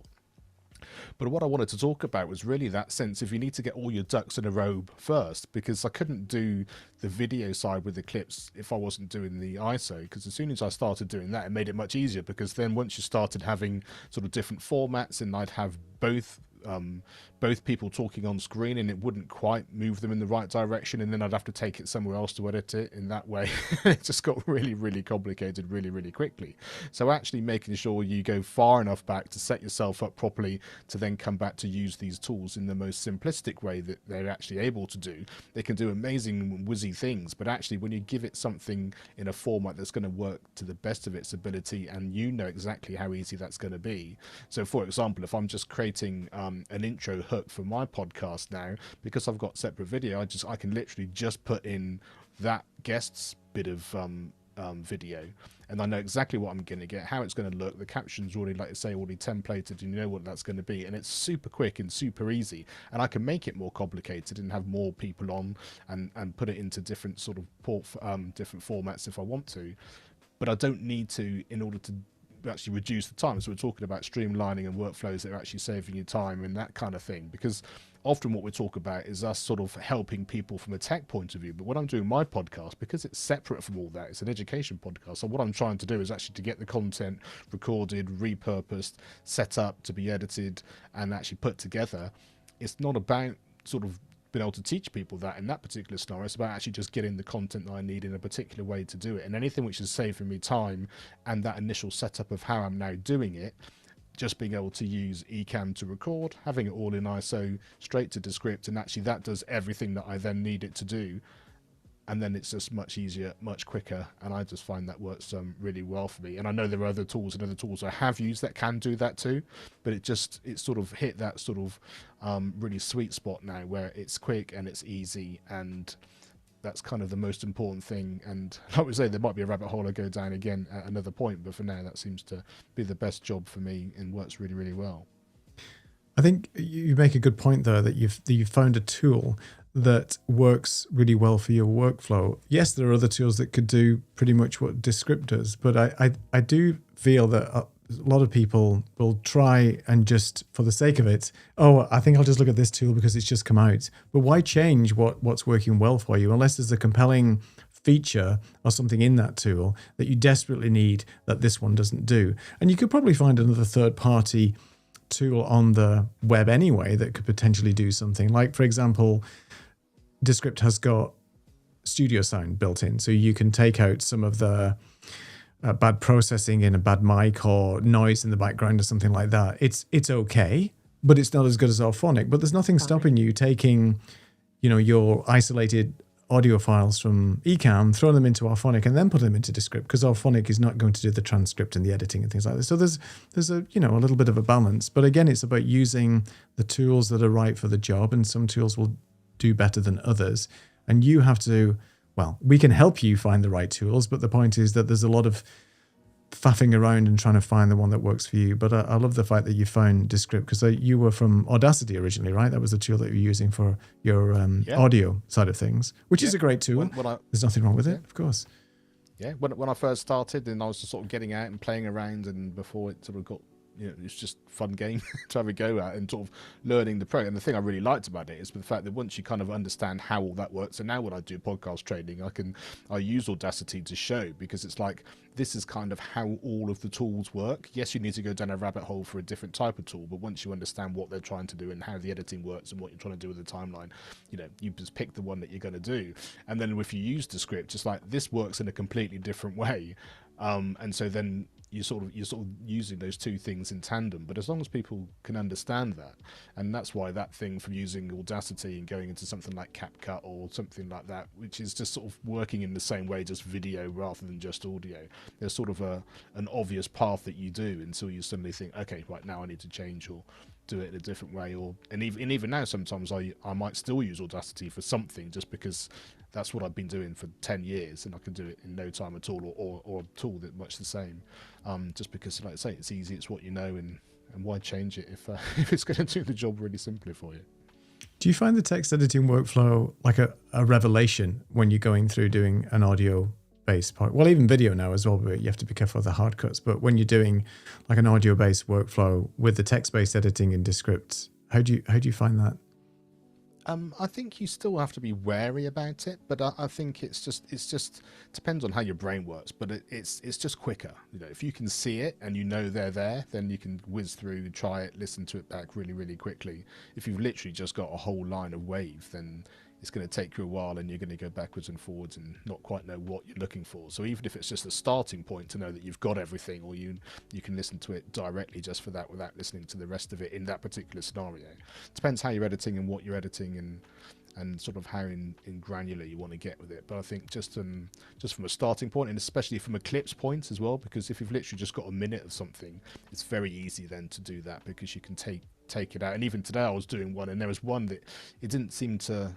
But what I wanted to talk about was really that sense of you need to get all your ducks in a row first, because I couldn't do the video side with the clips if I wasn't doing the ISO, because as soon as I started doing that, it made it much easier, because then once you started having sort of different formats, and I'd have both people talking on screen and it wouldn't quite move them in the right direction, and then I'd have to take it somewhere else to edit it in that way. It just got really, really complicated really, really quickly. So actually making sure you go far enough back to set yourself up properly to then come back to use these tools in the most simplistic way that they're actually able to do. They can do amazing whizzy things, but actually when you give it something in a format that's going to work to the best of its ability, and you know exactly how easy that's going to be. So for example, if I'm just creating an intro hook for my podcast now, because I've got separate video, I can literally just put in that guest's bit of video, and I know exactly what I'm going to get, how it's going to look. The caption's already, like I say, already templated, and you know what that's going to be, and it's super quick and super easy. And I can make it more complicated and have more people on and put it into different sort of different formats if I want to, but I don't need to in order to actually reduce the time. So we're talking about streamlining and workflows that are actually saving you time and that kind of thing, because often what we talk about is us sort of helping people from a tech point of view. But when I'm doing my podcast, because it's separate from all that, it's an education podcast, so what I'm trying to do is actually to get the content recorded, repurposed, set up to be edited and actually put together. It's not about sort of being able to teach people that in that particular scenario. It's about actually just getting the content that I need in a particular way to do it, and anything which is saving me time and that initial setup of how I'm now doing it, just being able to use Ecamm to record, having it all in ISO, straight to Descript, and actually that does everything that I then need it to do. And then it's just much easier, much quicker, and I just find that works really well for me. And I know there are other tools and other tools I have used that can do that too, but it sort of hit that sort of really sweet spot now where it's quick and it's easy, and that's kind of the most important thing. And like we say, there might be a rabbit hole I go down again at another point, but for now that seems to be the best job for me and works really, really well. I think you make a good point though, that you've found a tool that works really well for your workflow. Yes, there are other tools that could do pretty much what Descript does, but I do feel that a lot of people will try and just for the sake of it, oh, I think I'll just look at this tool because it's just come out. But why change what's working well for you unless there's a compelling feature or something in that tool that you desperately need that this one doesn't do? And you could probably find another third-party tool on the web anyway that could potentially do something. Like, for example, Descript has got studio sound built in, so you can take out some of the bad processing in a bad mic or noise in the background or something like that. It's okay, but it's not as good as Auphonic. But there's nothing stopping you taking, your isolated audio files from Ecamm, throw them into Auphonic, and then put them into Descript, because Auphonic is not going to do the transcript and the editing and things like this. So there's a a little bit of a balance. But again, it's about using the tools that are right for the job, and some tools will do better than others. And you have to, we can help you find the right tools, but the point is that there's a lot of faffing around and trying to find the one that works for you. But I love the fact that you found Descript, because you were from Audacity originally, right? That was the tool that you were using for your audio side of things, which is a great tool. There's nothing wrong with it, of course. Yeah, when I first started, and I was just sort of getting out and playing around, and before it sort of got, it's just a fun game to have a go at and sort of learning the pro. And the thing I really liked about it is the fact that once you kind of understand how all that works, and now when I do podcast training, I use Audacity to show, because it's like, this is kind of how all of the tools work. Yes, you need to go down a rabbit hole for a different type of tool, but once you understand what they're trying to do and how the editing works and what you're trying to do with the timeline, you just pick the one that you're going to do. And then if you use Descript, it's like, this works in a completely different way. And so then you're sort of using those two things in tandem. But as long as people can understand that, and that's why that thing from using Audacity and going into something like CapCut or something like that, which is just sort of working in the same way, just video rather than just audio, there's sort of an obvious path that you do until you suddenly think, okay, right, now I need to change or do it in a different way. And even now, sometimes I might still use Audacity for something, just because that's what I've been doing for 10 years and I can do it in no time at all, or a tool that much the same, just because, like I say, it's easy, it's what you know, and why change it if it's going to do the job really simply for you. Do you find the text editing workflow like a revelation when you're going through doing an audio based part? Well, even video now as well, but you have to be careful of the hard cuts. But when you're doing like an audio based workflow with the text based editing in Descript, how do you find that? I think you still have to be wary about it, but I think it's just depends on how your brain works. But it's just quicker. If you can see it and they're there, then you can whiz through, try it, listen to it back really, really quickly. If you've literally just got a whole line of wave, then it's going to take you a while, and you're going to go backwards and forwards and not quite know what you're looking for. So even if it's just a starting point to know that you've got everything, or you can listen to it directly just for that without listening to the rest of it in that particular scenario. Depends how you're editing and what you're editing, and sort of how in granular you want to get with it. But I think just from a starting point, and especially from a clips point as well, because if you've literally just got a minute of something, it's very easy then to do that, because you can take it out. And even today I was doing one, and there was one that it didn't seem to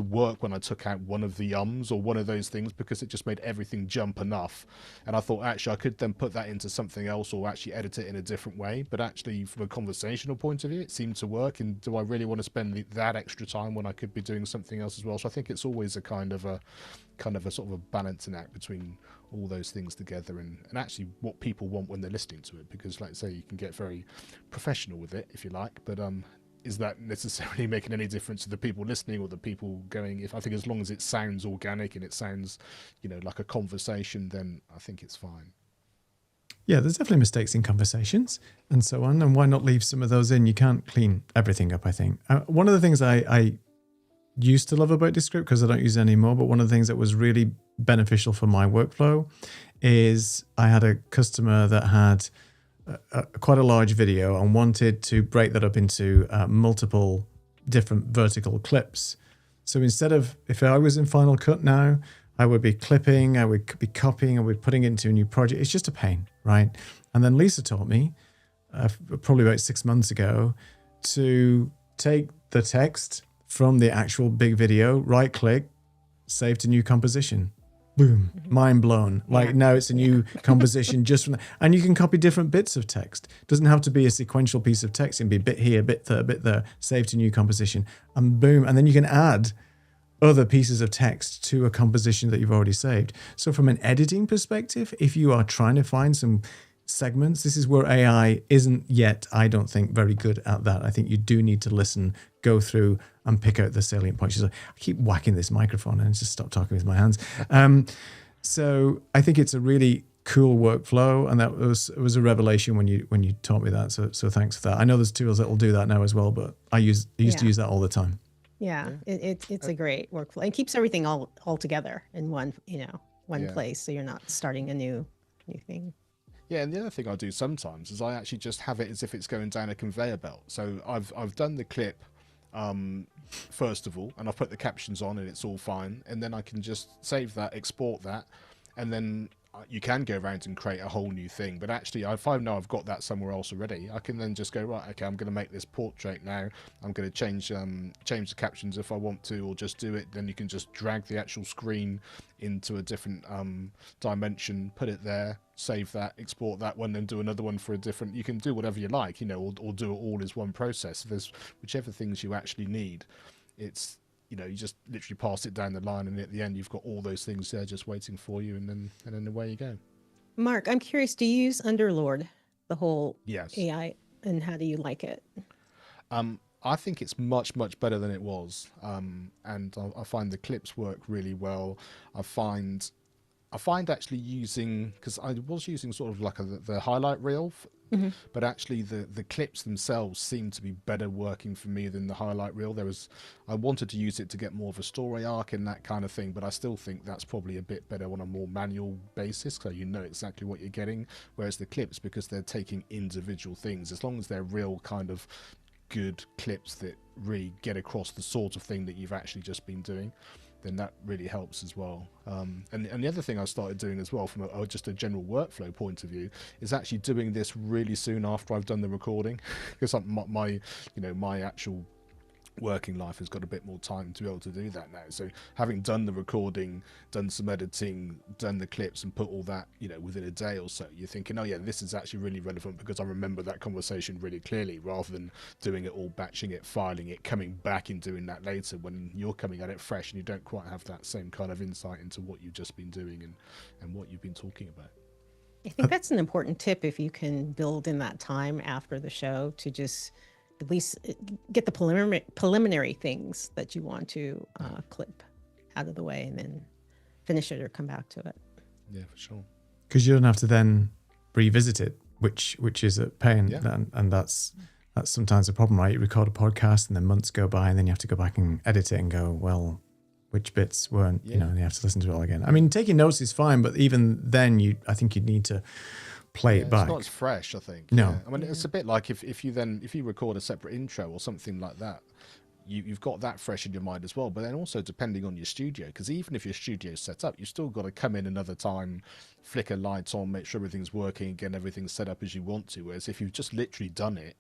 work when I took out one of the ums or one of those things, because it just made everything jump enough. And I thought, actually, I could then put that into something else, or actually edit it in a different way. But actually, from a conversational point of view, it seemed to work. And do I really want to spend that extra time when I could be doing something else as well? So I think it's always a kind of a sort of a balancing act between all those things together, and actually what people want when they're listening to it. Because, like I say, you can get very professional with it if you like, but is that necessarily making any difference to the people listening or the people going? I think as long as it sounds organic and it sounds, like a conversation, then I think it's fine. Yeah, there's definitely mistakes in conversations and so on. And why not leave some of those in? You can't clean everything up, I think. One of the things I used to love about Descript, because I don't use it anymore, but one of the things that was really beneficial for my workflow is I had a customer that had quite a large video and wanted to break that up into multiple different vertical clips. So instead of, if I was in Final Cut now, I would be clipping, I would be copying, I would be putting it into a new project. It's just a pain, right? And then Lisa taught me, probably about 6 months ago, to take the text from the actual big video, right click, save to new composition. Boom, mind blown. Like now it's a new composition just from that. And you can copy different bits of text. It doesn't have to be a sequential piece of text. It can be a bit here, bit there, save to new composition, and boom. And then you can add other pieces of text to a composition that you've already saved. So from an editing perspective, if you are trying to find some segments. This is where AI isn't yet, I don't think, very good at that. I think you do need to listen, go through and pick out the salient points. She's like, I keep whacking this microphone and just stop talking with my hands. So I think it's a really cool workflow, and that was a revelation when you taught me that. So thanks for that. I know there's tools that will do that now as well, but I used to use that all the time. Yeah, it's a great workflow. It keeps everything all together in one place, so you're not starting a new thing. Yeah, and the other thing I do sometimes is I actually just have it as if it's going down a conveyor belt. So I've done the clip first of all, and I've put the captions on, and it's all fine. And then I can just save that, export that, and then you can go around and create a whole new thing. But actually, if I know I've got that somewhere else already, I can then just go, right, okay, I'm going to make this portrait now. I'm going to change the captions if I want to, or just do it. Then you can just drag the actual screen into a different dimension, put it there, save that, export that one, then do another one for a different. You can do whatever you like, or do it all as one process. There's whichever things you actually need. It's you just literally pass it down the line, and at the end you've got all those things there just waiting for you, and then away you go. Mark, I'm curious, do you use Underlord, the whole Yes. AI, and how do you like it? I think it's much better than it was, and I find the clips work really well. I find actually using, because I was using sort of like the highlight reel, but actually the clips themselves seem to be better working for me than the highlight reel. I wanted to use it to get more of a story arc and that kind of thing, but I still think that's probably a bit better on a more manual basis, so you know exactly what you're getting. Whereas the clips, because they're taking individual things, as long as they're real kind of good clips that really get across the sort of thing that you've actually just been doing, then that really helps as well. And the other thing I started doing as well, from just a general workflow point of view, is actually doing this really soon after I've done the recording, because my actual working life has got a bit more time to be able to do that now. So having done the recording, done some editing, done the clips, and put all that within a day or so, you're thinking, oh yeah, this is actually really relevant because I remember that conversation really clearly, rather than doing it all, batching it, filing it, coming back and doing that later when you're coming at it fresh and you don't quite have that same kind of insight into what you've just been doing and what you've been talking about. I think that's an important tip, if you can build in that time after the show to just at least get the preliminary things that you want to clip out of the way, and then finish it or come back to it. Yeah, for sure. Because you don't have to then revisit it, which is a pain. Yeah. And that's sometimes a problem, right? You record a podcast and then months go by, and then you have to go back and edit it and go, well, which bits weren't, and you have to listen to it all again. I mean, taking notes is fine, but even then I think you'd need to play it back. It's not as fresh, I think. No. Yeah. I mean, it's a bit like if you record a separate intro or something like that, you've got that fresh in your mind as well. But then also, depending on your studio, because even if your studio's set up, you've still got to come in another time, flicker lights on, make sure everything's working, get everything set up as you want to. Whereas if you've just literally done it,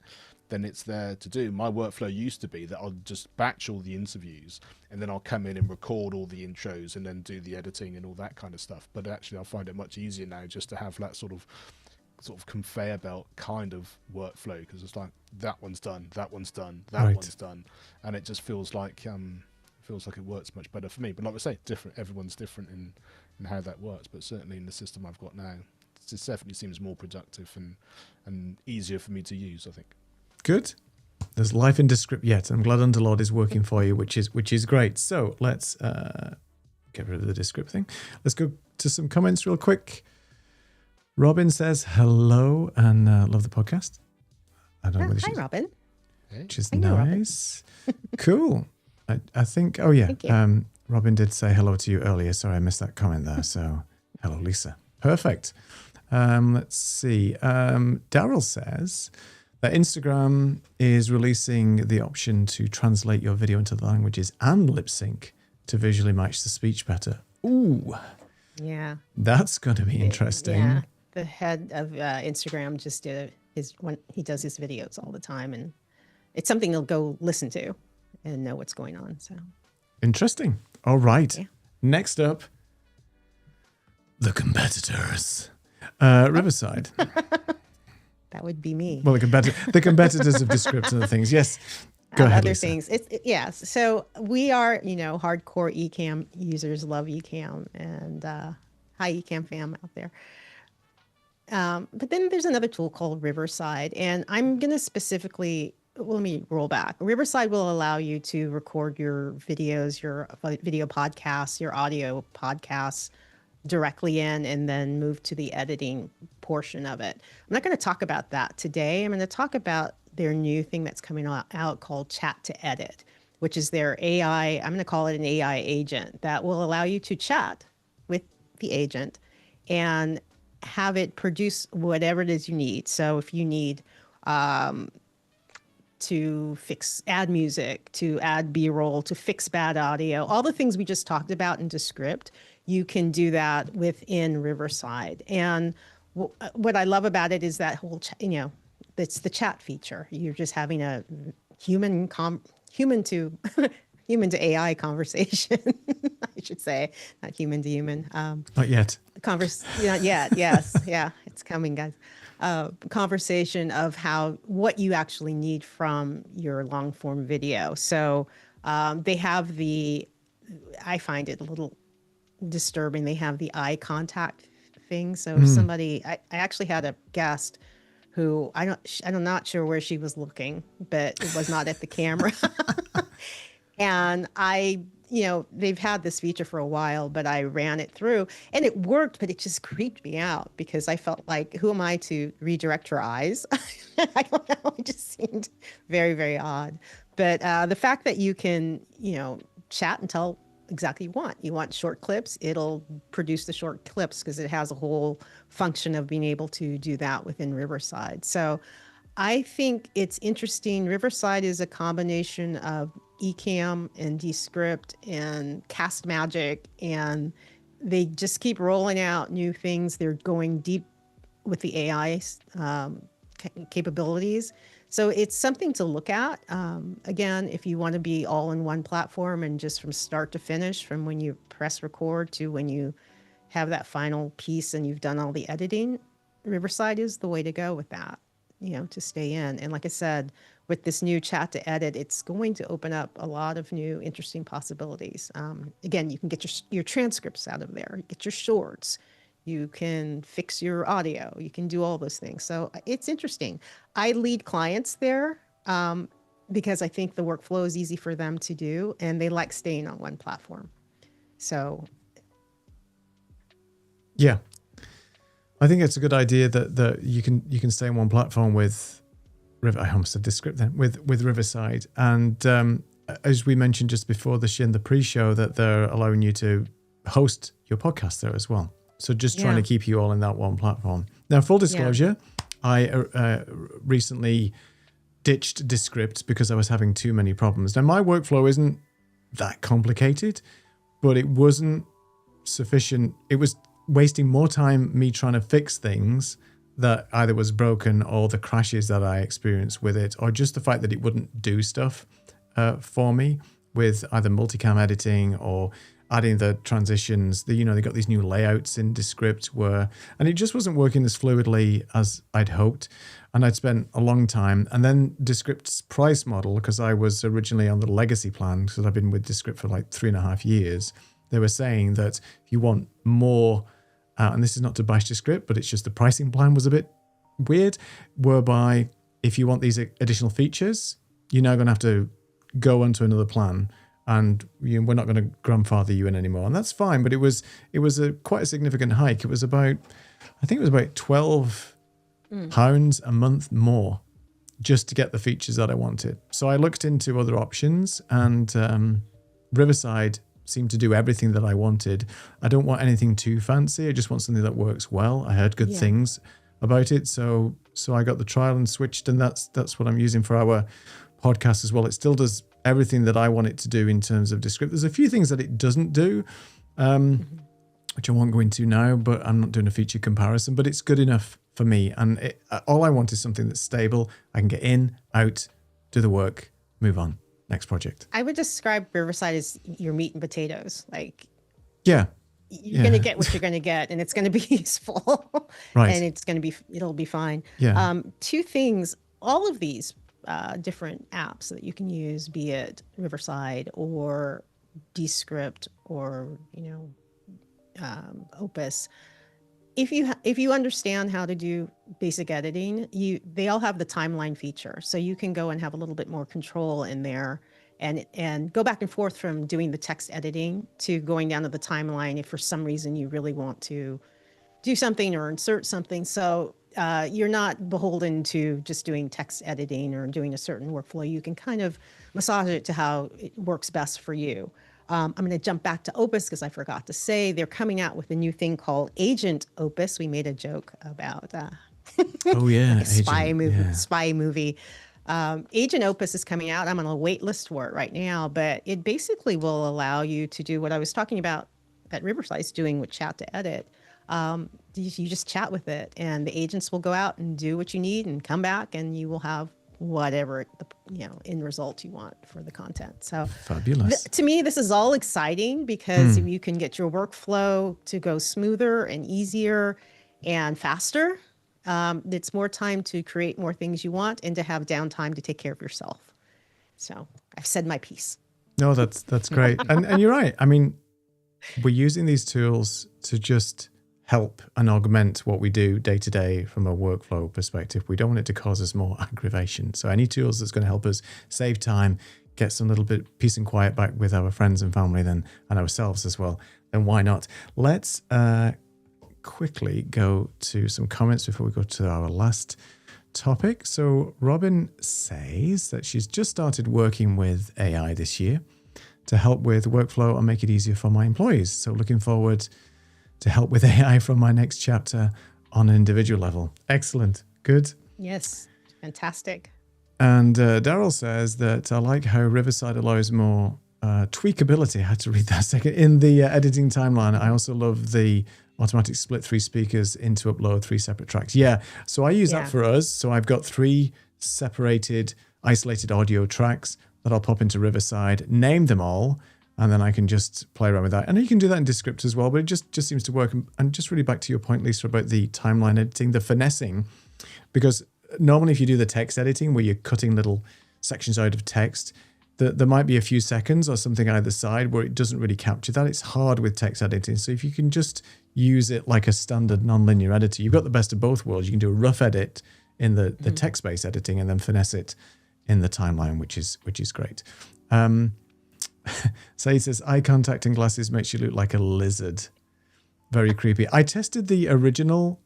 then it's there to do. My workflow used to be that I'll just batch all the interviews, and then I'll come in and record all the intros and then do the editing and all that kind of stuff. But actually, I find it much easier now just to have that sort of conveyor belt kind of workflow, because it's like, that one's done, that one's done, that one's done, and it just feels like it works much better for me. But like I say, everyone's different in how that works, but certainly in the system I've got now, it definitely seems more productive and easier for me to use, I think. Good. There's life in Descript yet. I'm glad Underlord is working for you, which is great. So let's get rid of the Descript thing. Let's go to some comments real quick. Robin says hello and love the podcast. I don't know whether Hi, Robin. Which is know nice. Cool. I think, oh yeah, Robin did say hello to you earlier. Sorry, I missed that comment there. So hello, Lisa. Perfect. Let's see. Daryl says that Instagram is releasing the option to translate your video into the languages and lip sync to visually match the speech better. Ooh. Yeah. That's going to be interesting. Yeah. The head of Instagram just did he does his videos all the time, and it's something he'll go listen to and know what's going on. So interesting. All right. Yeah. Next up, the competitors. Riverside. That would be me. Well, the competitors of Descript and the things. Yes. Go ahead, Other Lisa. things. Yes. So we are, hardcore Ecamm users, love Ecamm, and hi Ecamm fam out there. But then there's another tool called Riverside, and I'm going to specifically, well, let me roll back. Riverside will allow you to record your videos, your video podcasts, your audio podcasts directly in, and then move to the editing portion of it. I'm not going to talk about that today. I'm going to talk about their new thing that's coming out called Chat to Edit, which is their AI. I'm going to call it an AI agent that will allow you to chat with the agent and have it produce whatever it is you need. So if you need to add music, to add B-roll, to fix bad audio, all the things we just talked about in Descript, you can do that within Riverside. And what I love about it is that whole, it's the chat feature. You're just having a human to human to AI conversation, I should say, not human to human. Not yet. Not yet. Yes. Yeah. It's coming, guys. Conversation of what you actually need from your long form video. So they have I find it a little disturbing. They have the eye contact thing. So if somebody, I actually had a guest who I'm not sure where she was looking, but it was not at the camera. And they've had this feature for a while, but I ran it through and it worked, but it just creeped me out because I felt like, who am I to redirect her eyes? I don't know. It just seemed very, very odd. But the fact that you can, chat and tell exactly what you want short clips, it'll produce the short clips because it has a whole function of being able to do that within Riverside. So I think it's interesting. Riverside is a combination of Ecamm and Descript and Cast Magic, and they just keep rolling out new things. They're going deep with the AI capabilities. So it's something to look at. Again, if you want to be all in one platform and just from start to finish, from when you press record to when you have that final piece and you've done all the editing, Riverside is the way to go with that, to stay in. And like I said, with this new Chat to Edit, it's going to open up a lot of new interesting possibilities. Again, you can get your transcripts out of there, get your shorts, you can fix your audio, you can do all those things. So it's interesting. I lead clients there because I think the workflow is easy for them to do and they like staying on one platform. So. Yeah. I think it's a good idea that you can stay on one platform with I almost said Descript then, with Riverside. And as we mentioned just before the pre-show, that they're allowing you to host your podcast there as well. So just trying to keep you all in that one platform. Now, full disclosure, I recently ditched Descript because I was having too many problems. Now, my workflow isn't that complicated, but it wasn't sufficient. It was wasting more time me trying to fix things that either was broken or the crashes that I experienced with it, or just the fact that it wouldn't do stuff for me with either multicam editing or adding the transitions. They got these new layouts in Descript and it just wasn't working as fluidly as I'd hoped. And I'd spent a long time. And then Descript's price model, because I was originally on the legacy plan, because I've been with Descript for like 3.5 years, they were saying that if you want more, and this is not to bash Descript, but it's just the pricing plan was a bit weird, whereby if you want these additional features, you're now going to have to go onto another plan, and we're not going to grandfather you in anymore. And that's fine, but it was quite a significant hike. It was about, I think it was about £12 a month more just to get the features that I wanted. So I looked into other options, and Riverside seemed to do everything that I wanted. I don't want anything too fancy. I just want something that works well. I heard good things about it. So I got the trial and switched, and that's what I'm using for our podcast as well. It still does everything that I want it to do in terms of Descript. There's a few things that it doesn't do, which I won't go into now, but I'm not doing a feature comparison, but it's good enough for me. And all I want is something that's stable. I can get in, out, do the work, move on. Next project. I would describe Riverside as your meat and potatoes. Like, you're going to get what you're going to get, and it's going to be useful, right? And it'll be fine. Yeah. Two things. All of these different apps that you can use, be it Riverside or Descript or Opus, if you understand how to do basic editing, they all have the timeline feature, so you can go and have a little bit more control in there, and go back and forth from doing the text editing to going down to the timeline if for some reason you really want to do something or insert something. So you're not beholden to just doing text editing or doing a certain workflow. You can kind of massage it to how it works best for you. I'm going to jump back to Opus because I forgot to say they're coming out with a new thing called Agent Opus. We made a joke about Oh yeah, like a spy Agent, movie. yeah. Spy movie. Agent Opus is coming out. I'm on a wait list for it right now, but it basically will allow you to do what I was talking about that Riverside's doing with Chat to Edit. You just chat with it, and the agents will go out and do what you need and come back, and you will have whatever end result you want for the content. So Fabulous. to me, this is all exciting because you can get your workflow to go smoother and easier and faster. It's more time to create more things you want and to have downtime to take care of yourself. So I've said my piece. No, that's great. And you're right. I mean, we're using these tools to just help and augment what we do day to day from a workflow perspective. We don't want it to cause us more aggravation. So any tools that's going to help us save time, get some little bit peace and quiet back with our friends and family and ourselves as well, then why not? Let's quickly go to some comments before we go to our last topic. So Robin says that she's just started working with AI this year to help with workflow and make it easier for my employees. So looking forward to help with AI from my next chapter on an individual level. Excellent. Good. Yes. Fantastic. And Daryl says that I like how Riverside allows more tweakability. I had to read that a second. In the editing timeline, I also love the automatic split 3 speakers into upload 3 separate tracks. Yeah. So I use that for us. So I've got 3 separated, isolated audio tracks that I'll pop into Riverside, name them all, and then I can just play around with that. And you can do that in Descript as well, but it just seems to work. And just really back to your point, Lisa, about the timeline editing, the finessing, because normally if you do the text editing where you're cutting little sections out of text, there might be a few seconds or something either side where it doesn't really capture that. It's hard with text editing. So if you can just use it like a standard nonlinear editor, you've got the best of both worlds. You can do a rough edit in the text-based editing and then finesse it in the timeline, which is great. So he says, eye contact and glasses makes you look like a lizard. Very creepy. I tested the original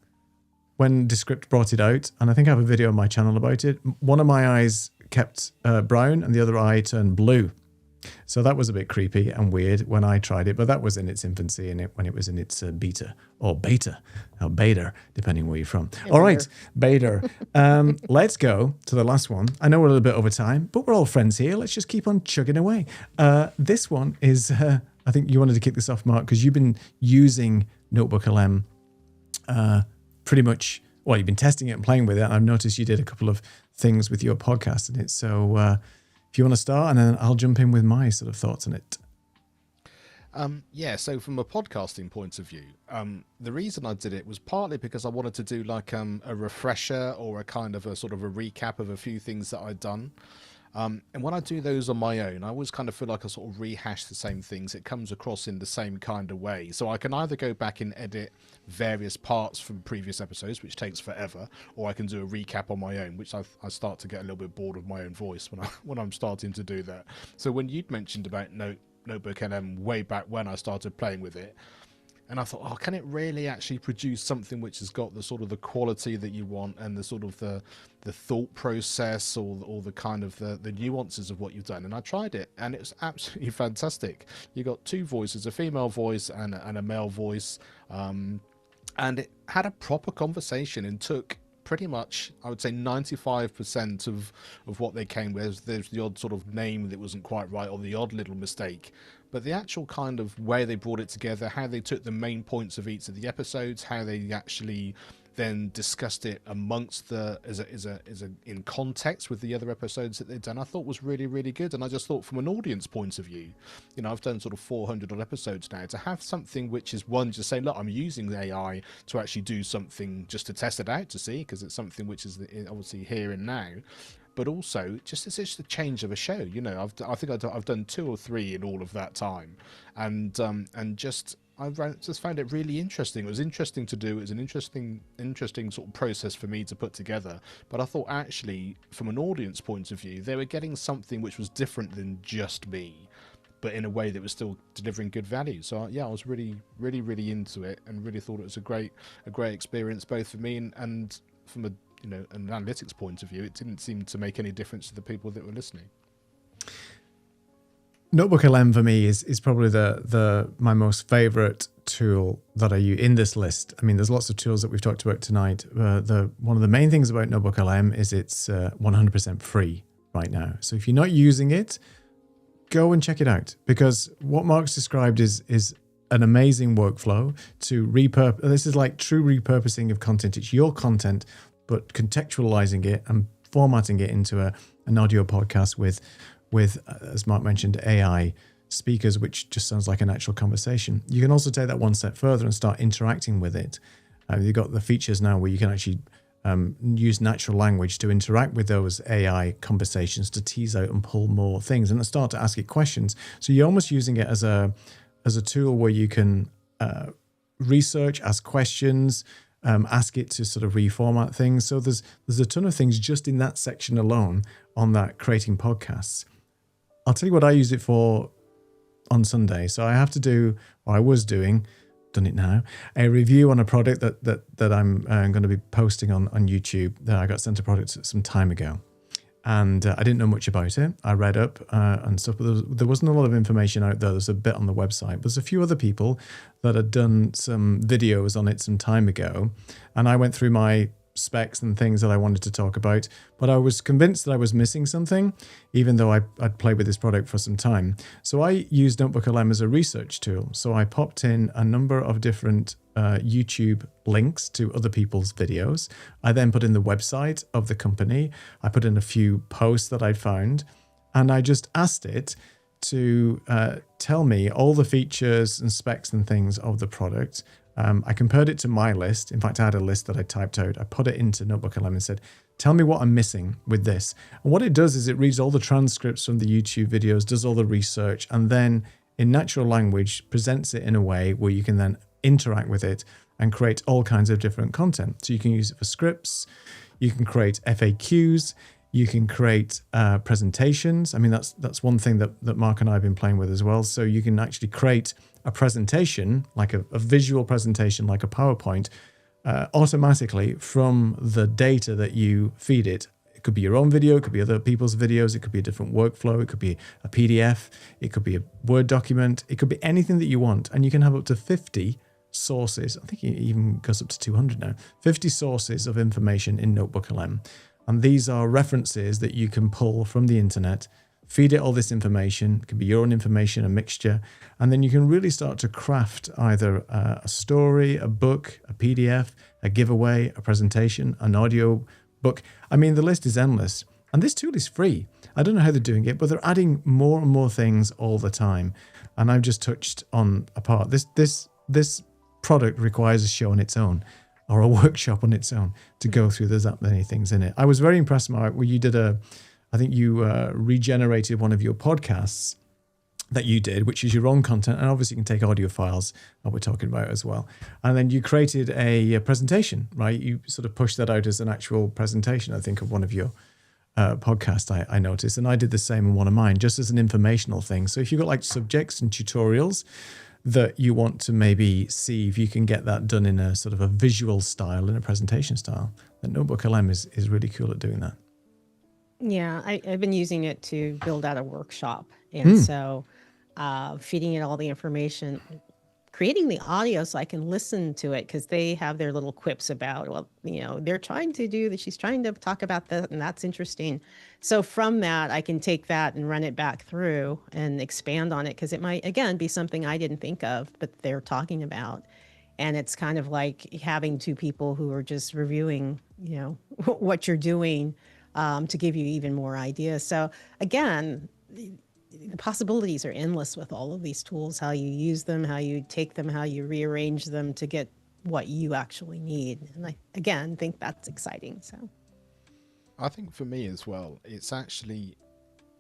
when Descript brought it out, and I think I have a video on my channel about it. One of my eyes kept brown and the other eye turned blue. So that was a bit creepy and weird when I tried it, but that was in its infancy and when it was in its beta, or beta, depending where you're from. All right, beta. Let's go to the last one. I know we're a little bit over time, but we're all friends here. Let's just keep on chugging away. This one is, I think you wanted to kick this off, Mark, because you've been using Notebook LM pretty much, well, you've been testing it and playing with it. And I've noticed you did a couple of things with your podcast in it. So if you want to start, and then I'll jump in with my sort of thoughts on it. Yeah, so from a podcasting point of view, the reason I did it was partly because I wanted to do like a refresher or a kind of a sort of a recap of a few things that I'd done. And when I do those on my own, I always kind of feel like I sort of rehash the same things. It comes across in the same kind of way. So I can either go back and edit various parts from previous episodes, which takes forever, or I can do a recap on my own, which I start to get a little bit bored of my own voice when I'm starting to do that. So when you'd mentioned about Notebook LM way back when I started playing with it, and I thought, oh, can it really actually produce something which has got the sort of the quality that you want and the sort of the thought process or the kind of the nuances of what you've done? And I tried it, and it was absolutely fantastic. You got 2 voices, a female voice and a male voice, and it had a proper conversation and took pretty much, I would say 95% of what they came with. There's the odd sort of name that wasn't quite right or the odd little mistake, but the actual kind of way they brought it together, how they took the main points of each of the episodes, how they actually then discussed it amongst in context with the other episodes that they'd done, I thought was really, really good. And I just thought from an audience point of view, I've done sort of 400 odd episodes now, to have something which is one, just say, look, I'm using AI to actually do something just to test it out to see, because it's something which is obviously here and now. But also, it's just a change of a show. I think I've done 2 or 3 in all of that time, and just just found it really interesting. It was interesting to do. It was an interesting sort of process for me to put together. But I thought actually, from an audience point of view, they were getting something which was different than just me, but in a way that was still delivering good value. So yeah, I was really into it, and really thought it was a great experience, both for me and from a an analytics point of view. It didn't seem to make any difference to the people that were listening. Notebook LM for me is probably my most favorite tool that I use in this list. I mean, there's lots of tools that we've talked about tonight. One of the main things about Notebook LM is it's 100% free right now. So if you're not using it, go and check it out, because what Mark's described is an amazing workflow to repurpose. This is like true repurposing of content. It's your content, but contextualizing it and formatting it into an audio podcast with, as Mark mentioned, AI speakers, which just sounds like a natural conversation. You can also take that one step further and start interacting with it. You've got the features now where you can actually use natural language to interact with those AI conversations to tease out and pull more things and start to ask it questions. So you're almost using it as a tool where you can research, ask questions, ask it to sort of reformat things. So there's a ton of things just in that section alone on that creating podcasts. I'll tell you what I use it for on Sunday. So I have to do, or I was doing, done it now, a review on a product that I'm going to be posting on YouTube. That I got sent a product some time ago. And I didn't know much about it. I read up and stuff, but there wasn't a lot of information out there. There's a bit on the website. There's a few other people that had done some videos on it some time ago. And I went through my specs and things that I wanted to talk about, but I was convinced that I was missing something, even though I'd played with this product for some time. So I used Notebook LM as a research tool. So I popped in a number of different YouTube links to other people's videos. I then put in the website of the company. I put in a few posts that I'd found, and I just asked it to tell me all the features and specs and things of the product. I compared it to my list. In fact, I had a list that I typed out. I put it into Notebook LM and said, tell me what I'm missing with this. And what it does is it reads all the transcripts from the YouTube videos, does all the research, and then in natural language presents it in a way where you can then interact with it and create all kinds of different content. So you can use it for scripts, you can create FAQs, you can create presentations. I mean, that's one thing that Mark and I have been playing with as well. So you can actually create a presentation, like a visual presentation, like a PowerPoint, automatically from the data that you feed it. It could be your own video, it could be other people's videos, it could be a different workflow, it could be a PDF, it could be a Word document, it could be anything that you want. And you can have up to 50 sources. I think it even goes up to 200 now. 50 sources of information in Notebook LM. And these are references that you can pull from the internet, feed it all this information. It can be your own information, a mixture. And then you can really start to craft either a story, a book, a PDF, a giveaway, a presentation, an audio book. I mean, the list is endless. And this tool is free. I don't know how they're doing it, but they're adding more and more things all the time. And I've just touched on a part. This product requires a show on its own, or a workshop on its own, to go through. There's that many things in it. I was very impressed, Mark, where you did I think you regenerated one of your podcasts that you did, which is your own content. And obviously you can take audio files that we're talking about as well. And then you created a presentation, right? You sort of pushed that out as an actual presentation, I think, of one of your podcasts, I noticed. And I did the same in one of mine, just as an informational thing. So if you've got like subjects and tutorials that you want to maybe see if you can get that done in a sort of a visual style, in a presentation style, then Notebook LM is really cool at doing that. Yeah, I've been using it to build out a workshop. And so feeding it all the information, creating the audio so I can listen to it, because they have their little quips about, well, they're trying to do that. She's trying to talk about that, and that's interesting. So from that, I can take that and run it back through and expand on it, because it might, again, be something I didn't think of, but they're talking about. And it's kind of like having two people who are just reviewing, what you're doing, to give you even more ideas. So again, the possibilities are endless with all of these tools, how you use them, how you take them, how you rearrange them to get what you actually need. And I, again, think that's exciting. So I think for me as well, it's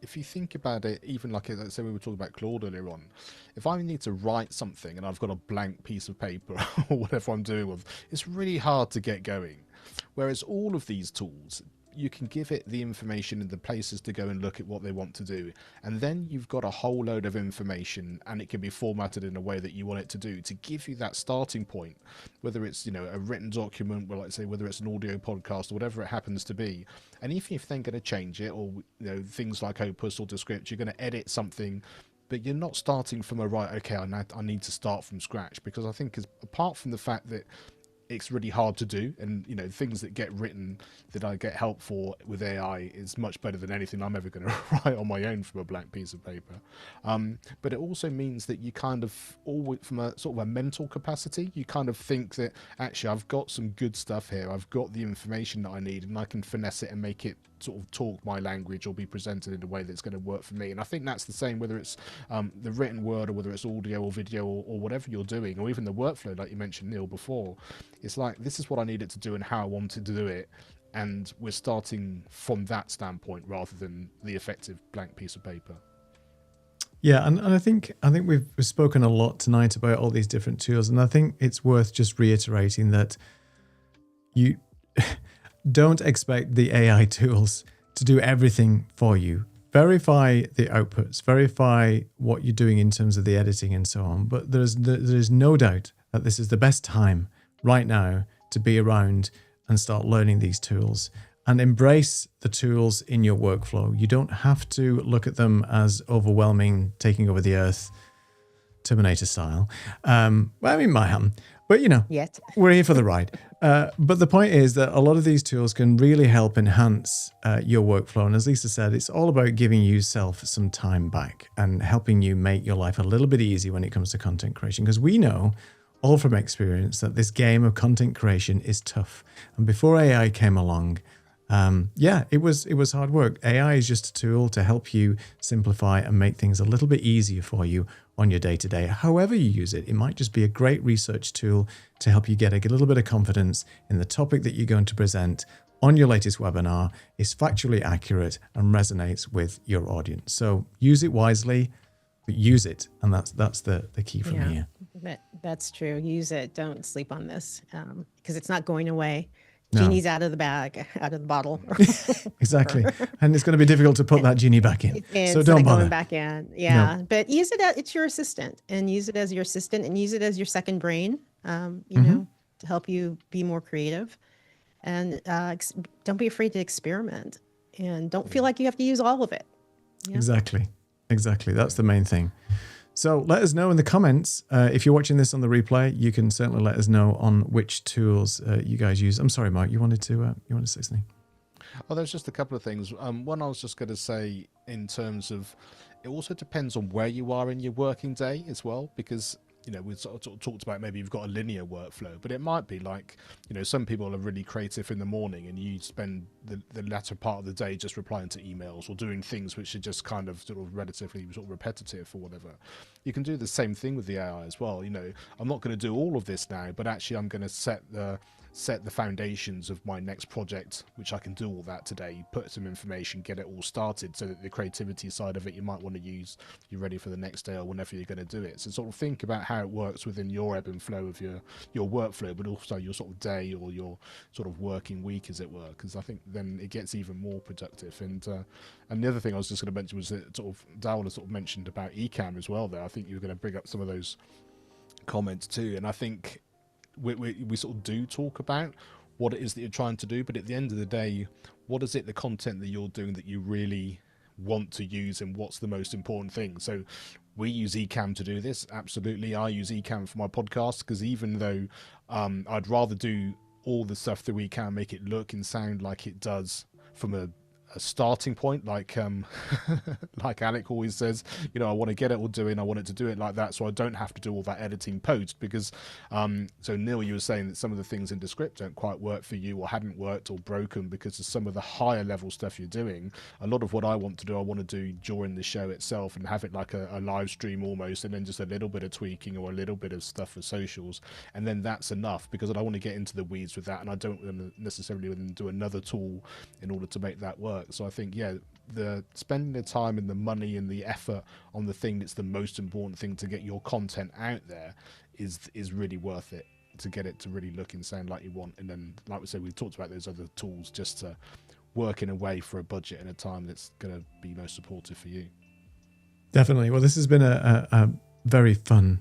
if you think about it, even like, let's say we were talking about Claude earlier on, if I need to write something and I've got a blank piece of paper or whatever I'm doing with, it's really hard to get going. Whereas all of these tools, you can give it the information and the places to go and look at what they want to do, and then you've got a whole load of information, and it can be formatted in a way that you want it to do to give you that starting point, whether it's, you know, a written document, well, let's say whether it's an audio podcast or whatever it happens to be. And if you're then going to change it, or, you know, things like Opus or Descript, you're going to edit something, but you're not starting from a right, okay, I need to start from scratch. Because I think, apart from the fact that it's really hard to do, and, you know, things that get written that I get help for with AI is much better than anything I'm ever going to write on my own from a blank piece of paper. But it also means that you kind of, always, from a sort of a mental capacity, you kind of think that actually I've got some good stuff here, I've got the information that I need, and I can finesse it and make it sort of talk my language or be presented in a way that's going to work for me. And I think that's the same whether it's the written word, or whether it's audio or video, or whatever you're doing, or even the workflow like you mentioned, Neil, before. It's like, this is what I need it to do and how I wanted to do it, and we're starting from that standpoint rather than the effective blank piece of paper. Yeah, and I think we've spoken a lot tonight about all these different tools, and I think it's worth just reiterating that you don't expect the AI tools to do everything for you. Verify the outputs, verify what you're doing in terms of the editing and so on. But there is no doubt that this is the best time right now to be around and start learning these tools and embrace the tools in your workflow. You don't have to look at them as overwhelming, taking over the earth, Terminator style. Well, I mean, mayhem. But, you know, Yet. we're here for the ride. But the point is that a lot of these tools can really help enhance your workflow. And as Lisa said, it's all about giving yourself some time back and helping you make your life a little bit easier when it comes to content creation. Because we know, all from experience, that this game of content creation is tough. And before AI came along, it was hard work. AI is just a tool to help you simplify and make things a little bit easier for you on your day-to-day. However you use it, it might just be a great research tool to help you get a little bit of confidence in the topic that you're going to present on your latest webinar is factually accurate and resonates with your audience. So use it wisely, but use it. And that's the key from here. That's true. Use it. Don't sleep on this, because it's not going away. No. Genie's out of the bag, out of the bottle. Exactly. And it's going to be difficult to put that genie back in. So don't bother. Going back in. Yeah. No. But use it as, it's your assistant, and use it as your assistant, and use it as your second brain, you know, to help you be more creative. And don't be afraid to experiment, and don't feel like you have to use all of it. Yeah? Exactly. That's the main thing. So let us know in the comments. If you're watching this on the replay, you can certainly let us know on which tools you guys use. I'm sorry, Mark, you wanted to say something? Oh, there's just a couple of things. One, I was just going to say, in terms of, it also depends on where you are in your working day as well, because, you know, we sort of talked about maybe you've got a linear workflow, but it might be like, you know, some people are really creative in the morning and you spend the latter part of the day just replying to emails or doing things which are just kind of sort of relatively sort of repetitive or whatever. You can do the same thing with the AI as well. You know, I'm not going to do all of this now, but actually I'm going to set the foundations of my next project, which I can do all that today, put some information, get it all started, so that the creativity side of it you might want to use, you're ready for the next day or whenever you're going to do it. So sort of think about how it works within your ebb and flow of your workflow, but also your sort of day or your sort of working week, as it were, because I think then it gets even more productive. And the other thing I was just going to mention was that sort of Dowell sort of mentioned about Ecamm as well there. I think you were going to bring up some of those comments too, and I think we sort of do talk about what it is that you're trying to do, but at the end of the day, what is it, the content that you're doing, that you really want to use, and what's the most important thing? So we use Ecamm to do this. Absolutely. I use Ecamm for my podcast, because even though I'd rather do all the stuff that we can make it look and sound like it does from a starting point, like like Alec always says, you know, I want to get it all doing, I want it to do it like that, so I don't have to do all that editing post. Because so Neil, you were saying that some of the things in Descript don't quite work for you, or hadn't worked, or broken because of some of the higher level stuff you're doing. A lot of what I want to do, I want to do during the show itself and have it like a live stream almost, and then just a little bit of tweaking or a little bit of stuff for socials, and then that's enough, because I don't want to get into the weeds with that, and I don't necessarily do another tool in order to make that work. work. So I think, yeah, the spending the time and the money and the effort on the thing that's the most important thing to get your content out there is really worth it, to get it to really look and sound like you want. And then, like we said, we talked about those other tools just to work in a way for a budget and a time that's going to be most supportive for you. Definitely. Well, this has been a very fun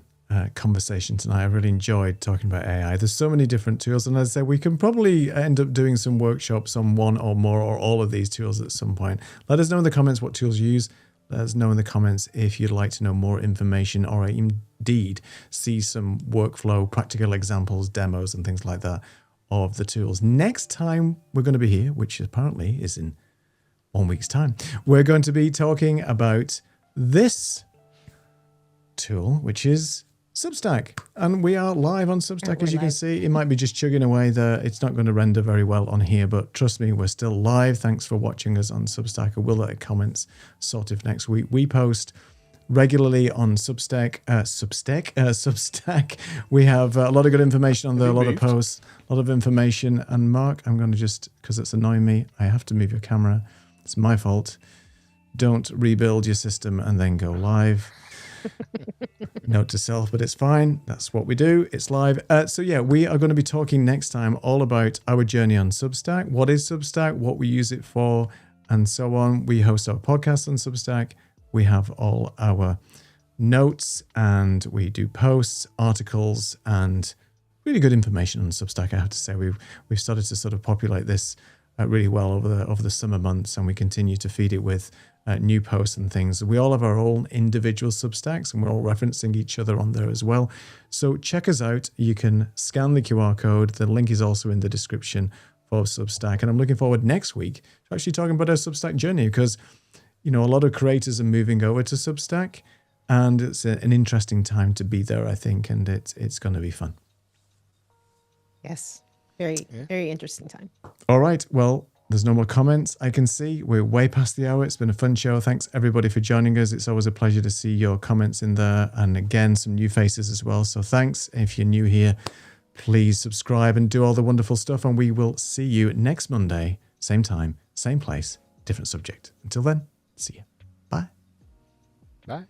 conversation tonight. I really enjoyed talking about AI. There's so many different tools, and as I say, we can probably end up doing some workshops on one or more or all of these tools at some point. Let us know in the comments what tools you use. Let us know in the comments if you'd like to know more information or indeed see some workflow, practical examples, demos, and things like that of the tools. Next time we're going to be here, which apparently is in 1 week's time, we're going to be talking about this tool, which is Substack. And we are live on Substack, as you can see. It might be just chugging away there. It's not going to render very well on here, but trust me, we're still live. Thanks for watching us on Substack. I will let the comments sort of next week. We post regularly on Substack. We have a lot of good information on there, a lot of posts, a lot of information. And Mark, I'm going to just, because it's annoying me, I have to move your camera. It's my fault. Don't rebuild your system and then go live. Note to self, but it's fine. That's what we do. It's live. So yeah, we are going to be talking next time all about our journey on Substack. What is Substack? What we use it for, and so on. We host our podcast on Substack. We have all our notes, and we do posts, articles, and really good information on Substack. I have to say, we've started to sort of populate this really well over the summer months, and we continue to feed it with new posts and things. We all have our own individual Substacks, and we're all referencing each other on there as well. So check us out. You can scan the QR code. The link is also in the description for Substack. And I'm looking forward next week to actually talking about our Substack journey, because, you know, a lot of creators are moving over to Substack, and it's an interesting time to be there, I think, and it's going to be fun. Yes. Very interesting time. All right. Well, there's no more comments. I can see we're way past the hour. It's been a fun show. Thanks everybody for joining us. It's always a pleasure to see your comments in there. And again, some new faces as well. So thanks. If you're new here, please subscribe and do all the wonderful stuff. And we will see you next Monday, same time, same place, different subject. Until then, see you. Bye. Bye.